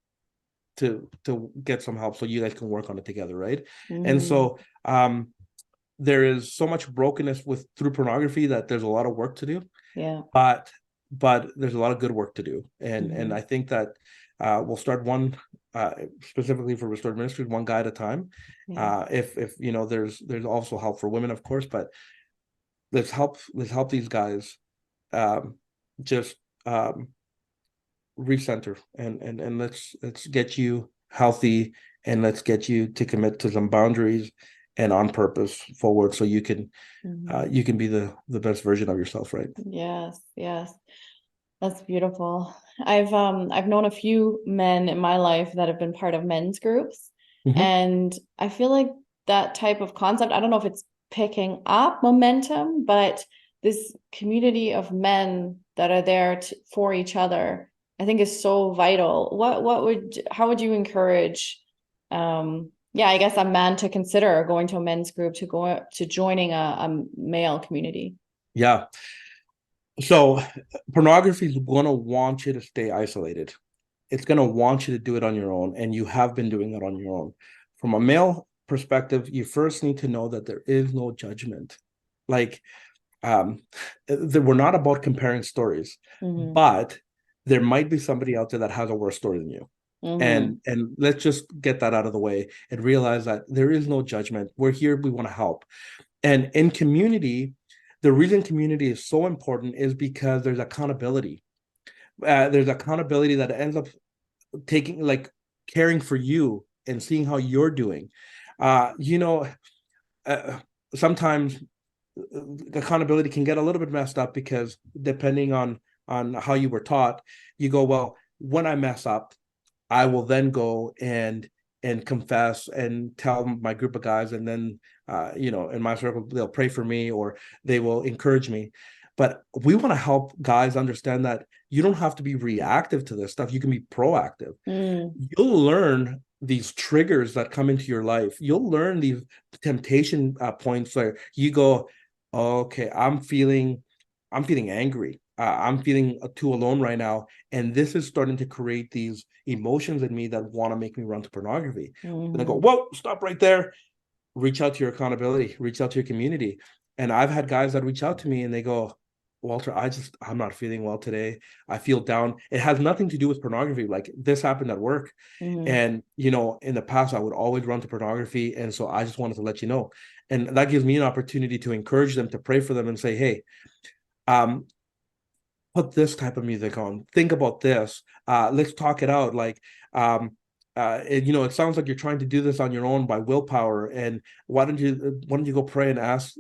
Speaker 1: get some help so you guys can work on it together, right? And
Speaker 2: Mm-hmm.
Speaker 1: so there is so much brokenness with through pornography that there's a lot of work to do,
Speaker 2: Yeah.
Speaker 1: but there's a lot of good work to do, and
Speaker 2: Mm-hmm.
Speaker 1: I think that we'll start one specifically for Restored Ministries, one guy at a time.
Speaker 2: Yeah.
Speaker 1: If there's also help for women, of course, but let's help these guys um, just um, recenter, and let's get you healthy, and let's get you to commit to some boundaries and on purpose forward, so
Speaker 2: Mm-hmm.
Speaker 1: you can be the best version of yourself, right?
Speaker 2: Yes. Yes. That's beautiful. I've known a few men in my life that have been part of men's groups,
Speaker 1: Mm-hmm.
Speaker 2: and I feel like that type of concept, I don't know if it's picking up momentum, but this community of men that are there for each other, I think is so vital. How would you encourage yeah, I guess a man to consider going to a men's group, to joining a male community?
Speaker 1: Yeah. So pornography is going to want you to stay isolated. It's going to want you to do it on your own, and you have been doing it on your own. From a male perspective, you first need to know that there is no judgment. Like, um, we're not about comparing stories,
Speaker 2: Mm-hmm.
Speaker 1: but there might be somebody out there that has a worse story than you.
Speaker 2: Mm-hmm.
Speaker 1: And let's just get that out of the way and realize that there is no judgment. We're here, we want to help. And in community, the reason community is so important is because there's accountability. There's accountability that ends up taking, like, caring for you and seeing how you're doing. Uh, you know, uh, Sometimes accountability can get a little bit messed up, because depending on how you were taught, you go, well, when I mess up, I will then go and confess and tell my group of guys, and then in my circle, they'll pray for me or they will encourage me. But we want to help guys understand that you don't have to be reactive to this stuff. You can be proactive.
Speaker 2: Mm,
Speaker 1: You'll learn these triggers that come into your life. You'll learn these temptation points where you go, okay, I'm feeling angry. I'm feeling too alone right now, and this is starting to create these emotions in me that want to make me run to pornography. And I go,
Speaker 2: mm-hmm.
Speaker 1: whoa, stop right there. Reach out to your accountability. Reach out to your community. And I've had guys that reach out to me and they go, Walter, I'm not feeling well today. I feel down. It has nothing to do with pornography. Like, this happened at work.
Speaker 2: Mm-hmm.
Speaker 1: And, in the past, I would always run to pornography. And so I just wanted to let you know. And that gives me an opportunity to encourage them, to pray for them and say, hey, um, put this type of music on. Think about this. Let's talk it out. Like, it sounds like you're trying to do this on your own by willpower. And why don't you go pray and ask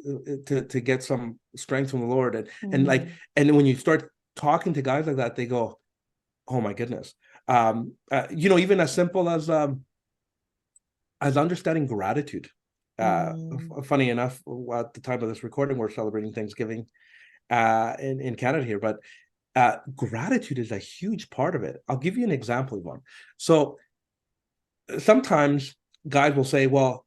Speaker 1: to get some strength from the Lord?
Speaker 2: Mm-hmm.
Speaker 1: And when you start talking to guys like that, they go, oh my goodness. Even as simple as understanding gratitude.
Speaker 2: Mm-hmm.
Speaker 1: Funny enough, at the time of this recording, we're celebrating Thanksgiving in Canada here, but gratitude is a huge part of it. I'll give you an example of one. So sometimes guys will say, well,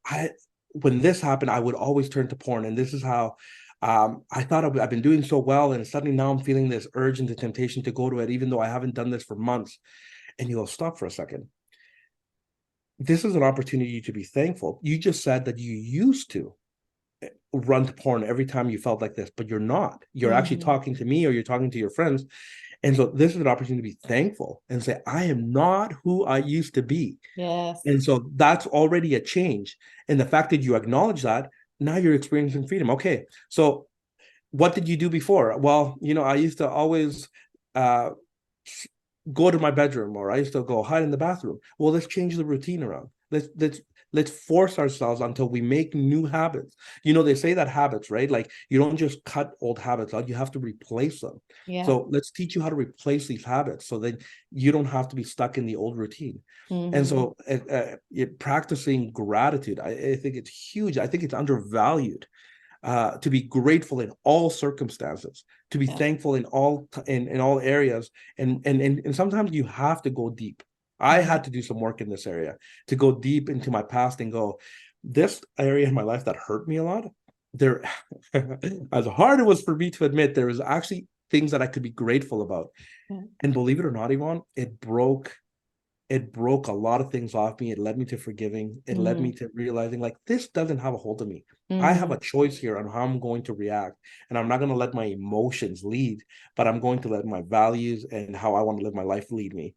Speaker 1: when this happened, I would always turn to porn, and this is how I thought I've been doing so well, and suddenly now I'm feeling this urge and the temptation to go to it, even though I haven't done this for months. And you go, stop for a second. This is an opportunity to be thankful. You just said that you used to run to porn every time you felt like this, but you're not. You're actually
Speaker 2: Mm-hmm.
Speaker 1: talking to me, or you're talking to your friends. And so this is an opportunity to be thankful and say, I am not who I used to be.
Speaker 2: Yes.
Speaker 1: And so that's already a change. And the fact that you acknowledge that, now you're experiencing freedom. Okay. So what did you do before? Well, I used to always uh, go to my bedroom, or I used to go hide in the bathroom. Well, let's change the routine around. Let's force ourselves until we make new habits. They say that habits, right? Like you don't just cut old habits out, you have to replace them.
Speaker 2: Yeah.
Speaker 1: So let's teach you how to replace these habits so that you don't have to be stuck in the old routine. And
Speaker 2: Mm-hmm.
Speaker 1: so practicing gratitude, I think it's huge. I think it's undervalued, to be grateful in all circumstances, to be
Speaker 2: Yeah.
Speaker 1: thankful in all areas, and sometimes you have to go deep. I
Speaker 2: Mm-hmm.
Speaker 1: had to do some work in this area to go deep into my past and go, this area in my life that hurt me a lot. There, as hard it was for me to admit, there was actually things that I could be grateful about.
Speaker 2: Yeah.
Speaker 1: And believe it or not, Yvonne, it broke a lot of things off me. It led me to forgiving. It led me
Speaker 2: Mm-hmm.
Speaker 1: to realizing like this doesn't have a hold of me. I have
Speaker 2: Mm-hmm.
Speaker 1: a choice here on how I'm going to react. And I'm not going to let my emotions lead, but I'm going to let my values and how I want to live my life lead me.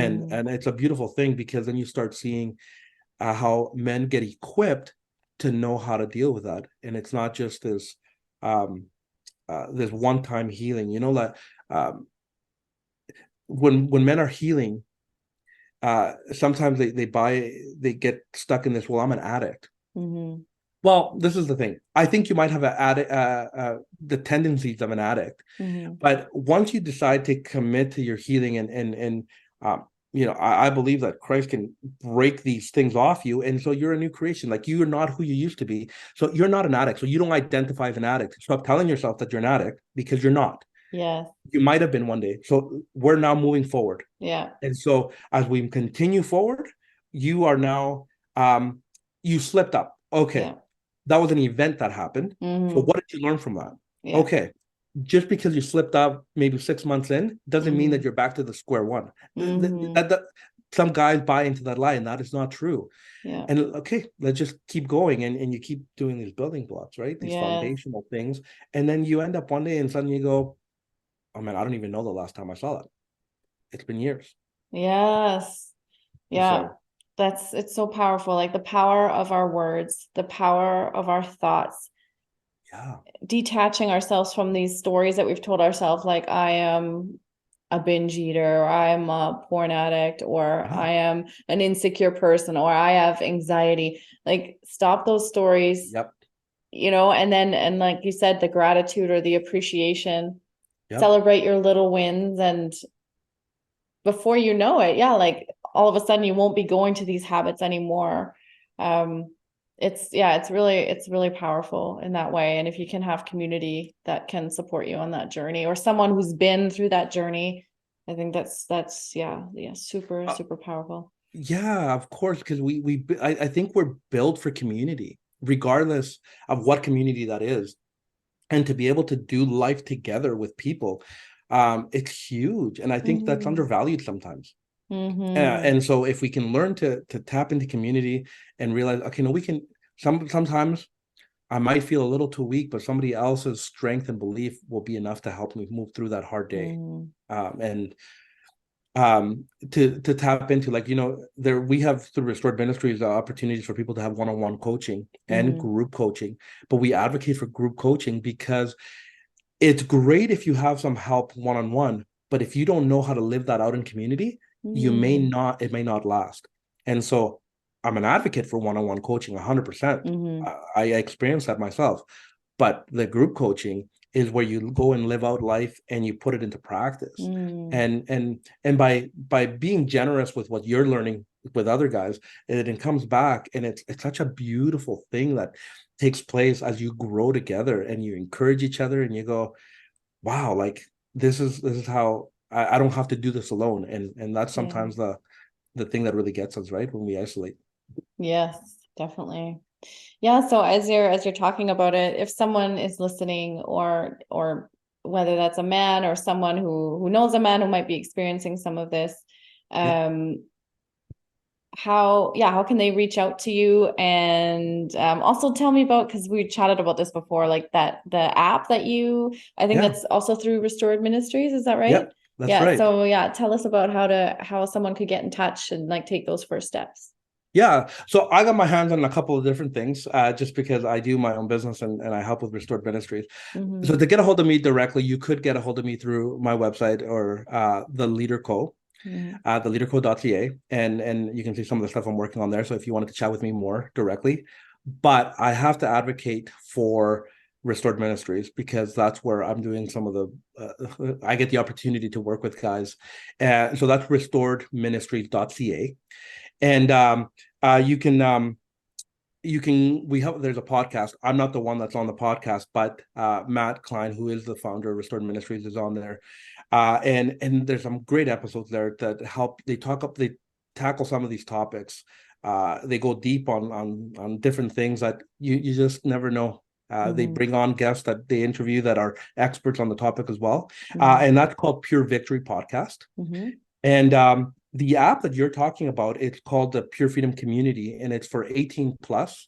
Speaker 1: And
Speaker 2: Mm-hmm.
Speaker 1: and it's a beautiful thing because then you start seeing how men get equipped to know how to deal with that. And it's not just um this one-time healing. That um when men are healing, sometimes they get stuck in this, well, I'm an addict.
Speaker 2: Mm-hmm.
Speaker 1: Well, this is the thing. I think you might have the tendencies of an addict,
Speaker 2: Mm-hmm.
Speaker 1: but once you decide to commit to your healing and um, I believe that Christ can break these things off you, and so you're a new creation. Like you're not who you used to be, so you're not an addict. So you don't identify as an addict. Stop telling yourself that you're an addict because you're not.
Speaker 2: Yes.
Speaker 1: You might have been one day. So we're now moving forward.
Speaker 2: Yeah.
Speaker 1: And so as we continue forward, you are now you slipped up. Okay.
Speaker 2: Yeah.
Speaker 1: That was an event that happened. So
Speaker 2: Mm-hmm.
Speaker 1: what did you learn from that?
Speaker 2: Yeah.
Speaker 1: Okay. Just because you slipped up maybe 6 months in doesn't mean
Speaker 2: Mm-hmm.
Speaker 1: that you're back to the square one.
Speaker 2: Mm-hmm.
Speaker 1: Some guys buy into that lie, and that is not true.
Speaker 2: Yeah.
Speaker 1: And okay, let's just keep going, and you keep doing these building blocks, right? These
Speaker 2: Yes.
Speaker 1: foundational things. And then you end up one day and suddenly you go, oh man, I don't even know the last time I saw that. It's been years.
Speaker 2: Yes. Yeah.
Speaker 1: So
Speaker 2: It's so powerful. Like the power of our words, the power of our thoughts,
Speaker 1: yeah.
Speaker 2: detaching ourselves from these stories that we've told ourselves, like I am a binge eater, or I'm a porn addict, or
Speaker 1: Yeah.
Speaker 2: I am an insecure person, or I have anxiety. Like stop those stories,
Speaker 1: Yep.
Speaker 2: and like you said, the gratitude or the appreciation,
Speaker 1: Yep.
Speaker 2: celebrate your little wins. And before you know it, yeah, like all of a sudden you won't be going to these habits anymore. Um, it's really powerful in that way. And if you can have community that can support you on that journey, or someone who's been through that journey, I think that's yeah, super,
Speaker 1: Uh,
Speaker 2: super powerful.
Speaker 1: yeah, of course, because I think we're built for community, regardless of what community that is. And to be able to do life together with people, it's huge. And I think that's
Speaker 2: Mm-hmm.
Speaker 1: undervalued sometimes.
Speaker 2: Mm-hmm.
Speaker 1: And so if we can learn to tap into community and realize, okay, no, we can sometimes I might feel a little too weak, but somebody else's strength and belief will be enough to help me move through that hard day.
Speaker 2: Mm-hmm.
Speaker 1: And to tap into, like, there we have through Restored Ministries opportunities for people to have one-on-one coaching and
Speaker 2: Mm-hmm.
Speaker 1: group coaching, but we advocate for group coaching because it's great if you have some help one-on-one, but if you don't know how to live that out in community,
Speaker 2: Mm-hmm.
Speaker 1: it may not last. And so I'm an advocate for one-on-one coaching 100%.
Speaker 2: Mm-hmm.
Speaker 1: I experienced that myself, but the group coaching is where you go and live out life and you put it into practice.
Speaker 2: Mm-hmm.
Speaker 1: And by being generous with what you're learning with other guys, it comes back, and it's such a beautiful thing that takes place as you grow together and you encourage each other and you go, wow, like this is how I don't have to do this alone. And that's
Speaker 2: Yeah.
Speaker 1: sometimes the thing that really gets us, right, when we isolate.
Speaker 2: Yes, definitely. Yeah, so as you're talking about it, if someone is listening, or whether that's a man or someone who knows a man who might be experiencing some of this,
Speaker 1: Yeah.
Speaker 2: um how can they reach out to you? And also tell me about, because we chatted about this before, like that the app that I think
Speaker 1: Yeah.
Speaker 2: that's also through Restored Ministries, is that
Speaker 1: Yeah.
Speaker 2: right?
Speaker 1: That's
Speaker 2: Yeah.
Speaker 1: right.
Speaker 2: So yeah, tell us about how someone could get in touch and like take those first steps.
Speaker 1: Yeah. So I got my hands on a couple of different things just because I do my own business and I help with Restored Ministries. So
Speaker 2: Mm-hmm.
Speaker 1: to get a hold of me directly, you could get a hold of me through my website or the Leader Co.
Speaker 2: Mm-hmm.
Speaker 1: The leaderco.ca, and you can see some of the stuff I'm working on there. So if you wanted to chat with me more directly, but I have to advocate for Restored Ministries because that's where I'm doing some of the I get the opportunity to work with guys. So that's restoredministries.ca. And you can we have there's a podcast. I'm not the one that's on the podcast, but Matt Klein, who is the founder of Restored Ministries, is on there. And there's some great episodes there that help they tackle some of these topics. They go deep on different things that you just never know. They
Speaker 2: Mm-hmm.
Speaker 1: bring on guests that they interview that are experts on the topic as well.
Speaker 2: Mm-hmm.
Speaker 1: And that's called Pure Victory Podcast.
Speaker 2: Mm-hmm.
Speaker 1: And the app that you're talking about, it's called the Pure Freedom Community, and it's for 18 plus,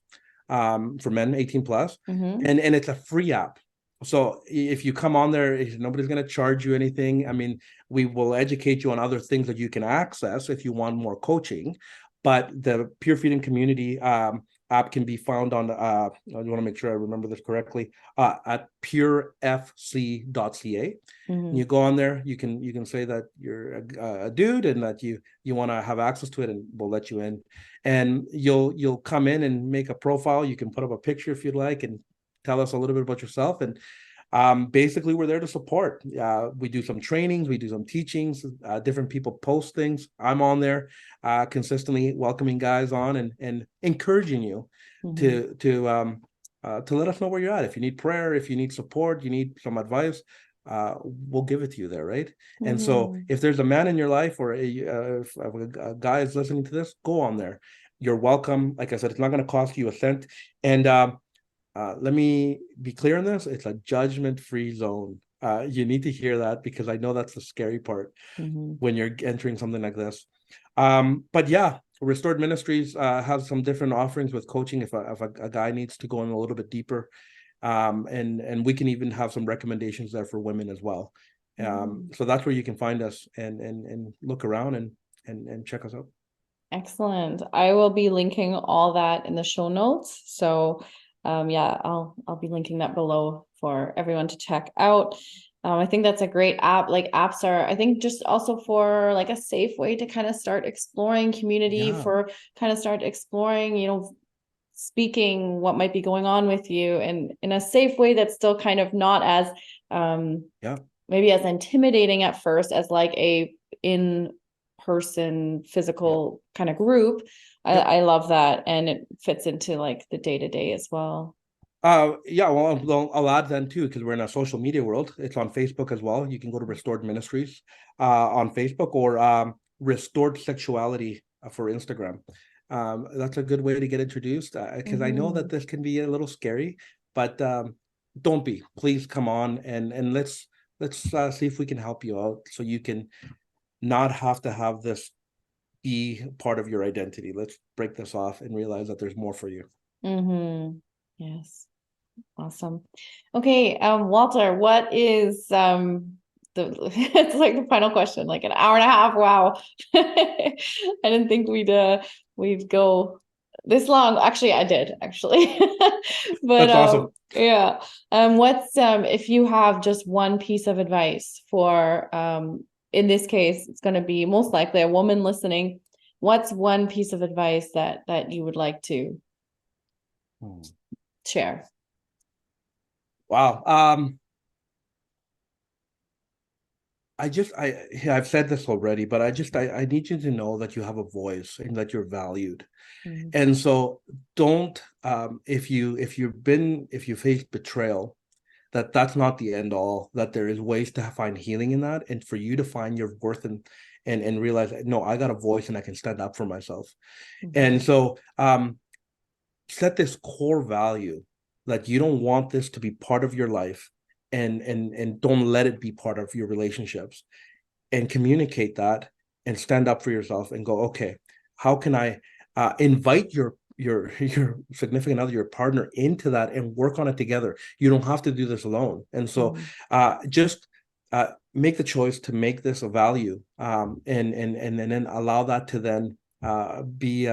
Speaker 1: for men 18 plus,
Speaker 2: Mm-hmm.
Speaker 1: and it's a free app. So if you come on there, nobody's going to charge you anything. I mean, we will educate you on other things that you can access if you want more coaching. But the Pure Freedom Community app can be found on. I want to make sure I remember this correctly. At purefc.ca.
Speaker 2: Mm-hmm.
Speaker 1: You go on there, you can say that you're a dude and that you want to have access to it, and we'll let you in. And you'll come in and make a profile. You can put up a picture if you'd like and tell us a little bit about yourself. And basically, we're there to support. We do some trainings, we do some teachings. Different people post things. I'm on there consistently welcoming guys on and encouraging you
Speaker 2: Mm-hmm.
Speaker 1: to let us know where you're at. If you need prayer, if you need support, you need some advice, we'll give it to you there, right? And so
Speaker 2: Mm-hmm.
Speaker 1: if there's a man in your life or if a guy is listening to this, go on there. You're welcome. Like I said, it's not going to cost you a cent. And let me be clear on this. It's a judgment-free zone. You need to hear that because I know that's the scary part
Speaker 2: Mm-hmm.
Speaker 1: when you're entering something like this. But yeah, Restored Ministries has some different offerings with coaching if a guy needs to go in a little bit deeper. And we can even have some recommendations there for women as well.
Speaker 2: Mm-hmm.
Speaker 1: So that's where you can find us and look around and check us out.
Speaker 2: Excellent. I will be linking all that in the show notes. So yeah, I'll be linking that below for everyone to check out. I think that's a great app. Like apps are, I think, just also for like a safe way to kind of start exploring community,
Speaker 1: Yeah,
Speaker 2: for kind of start exploring, speaking what might be going on with you, and in a safe way that's still kind of not as
Speaker 1: yeah,
Speaker 2: maybe as intimidating at first as like a in person
Speaker 1: yeah,
Speaker 2: physical kind of group.
Speaker 1: yep.
Speaker 2: I love that, and it fits into like the day to day as well.
Speaker 1: Yeah, well, I'll add then too, because we're in a social media world. It's on Facebook as well. You can go to Restored Ministries on Facebook or Restored Sexuality for Instagram. That's a good way to get introduced because I know that
Speaker 2: Mm-hmm.
Speaker 1: this can be a little scary, but don't be. Please come on and let's see if we can help you out so you can not have to have this be part of your identity. Let's break this off and realize that there's more for you.
Speaker 2: Mm-hmm. Yes. Awesome. Okay, Walter, what is the it's like the final question, like an hour and a half. Wow. I didn't think we'd go this long. Actually, I did actually. But
Speaker 1: That's awesome.
Speaker 2: yeah. What's if you have just one piece of advice for in this case, it's gonna be most likely a woman listening. What's one piece of advice that you would like to
Speaker 1: Hmm.
Speaker 2: share?
Speaker 1: Wow. I've said this already, but I need you to know that you have a voice and that you're valued.
Speaker 2: Mhm.
Speaker 1: And so don't if you face betrayal, that's not the end all, that there is ways to find healing in that and for you to find your worth and realize no, I got a voice and I can stand up for myself. And
Speaker 2: Mhm.
Speaker 1: so set this core value that you don't want this to be part of your life and don't let it be part of your relationships and communicate that and stand up for yourself and go, okay, how can I invite your significant other, your partner into that and work on it together. You don't have to do this alone. And so
Speaker 2: Mhm.
Speaker 1: just make the choice to make this a value, and then allow that to then be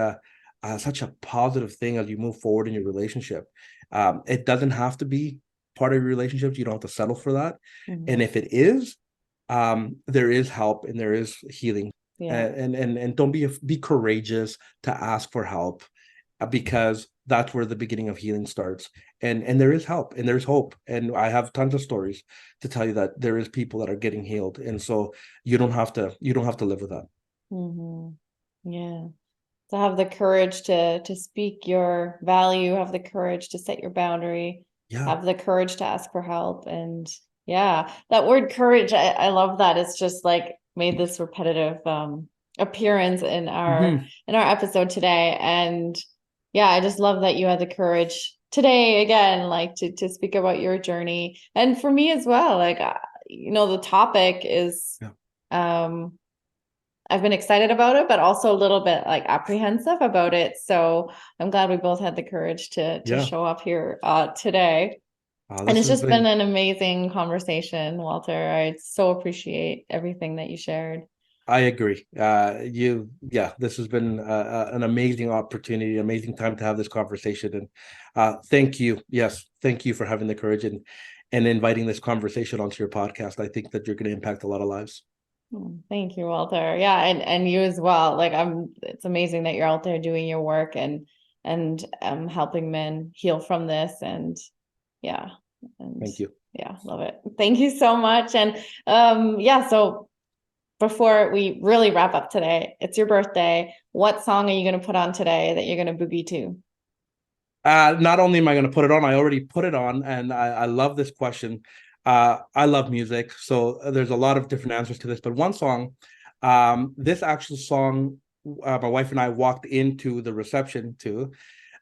Speaker 1: such a positive thing as you move forward in your relationship. It doesn't have to be part of your relationship. You don't have to settle for that. And if it is, there is help and there is healing.
Speaker 2: Yeah.
Speaker 1: And don't be courageous to ask for help, because that's where the beginning of healing starts. And there is help and there's hope. And I have tons of stories to tell you that there is people that are getting healed. And so you don't have to live with that.
Speaker 2: Yeah. To have the courage to speak your value, have the courage to set your boundary, have the courage to ask for help. And yeah, that word courage, I love that. It's just like made this repetitive appearance in our episode today. And yeah, I just love that you had the courage today again, like to speak about your journey. And for me as well, like the topic is I've been excited about it, but also a little bit like apprehensive about it. So I'm glad we both had the courage to show up here today. And it's just been an amazing conversation, Walter. I so appreciate everything that you shared.
Speaker 1: I agree. This has been an amazing opportunity, amazing time to have this conversation. And thank you. Yes, thank you for having the courage and inviting this conversation onto your podcast. I think that you're going to impact a lot of lives.
Speaker 2: Thank you, Walter. Yeah, and you as well. Like it's amazing that you're out there doing your work and helping men heal from this. And yeah. And
Speaker 1: thank you.
Speaker 2: Yeah, love it. Thank you so much. And so before we really wrap up today, it's your birthday. What song are you going to put on today that you're going to boogie to?
Speaker 1: Not only am I going to put it on, I already put it on, and I love this question. I love music, so there's a lot of different answers to this, but one song, this actual song, my wife and I walked into the reception to,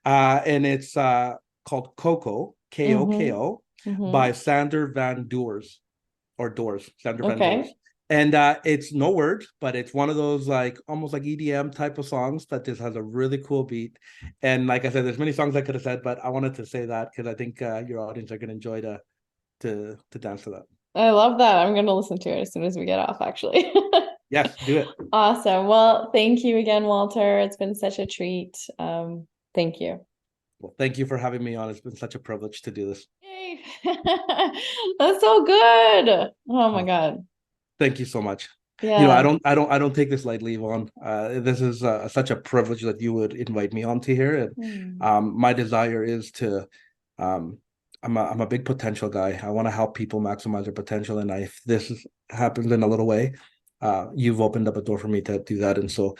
Speaker 1: and it's called Coco, Koko, by Sander Van Doors, Sander Van Doors. And it's no words, but it's one of those like almost like EDM type of songs that just has a really cool beat. And like I said, there's many songs I could have said, but I wanted to say that because I think your audience are going to enjoy to dance to that.
Speaker 2: I love that. I'm going to listen to it as soon as we get off, actually.
Speaker 1: Yes, do it.
Speaker 2: Awesome. Well, thank you again, Walter. It's been such a treat. Thank you.
Speaker 1: Well, thank you for having me on. It's been such a privilege to do this.
Speaker 2: Yay. That's so good. Oh my God.
Speaker 1: Thank you so much. Yeah. I don't take this lightly, Yvonne. This is such a privilege that you would invite me on to here. And my desire is to, I'm a big potential guy. I want to help people maximize their potential. And if this happens in a little way, you've opened up a door for me to do that. And so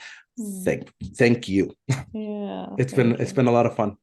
Speaker 1: thank you.
Speaker 2: Yeah.
Speaker 1: It's been a lot of fun.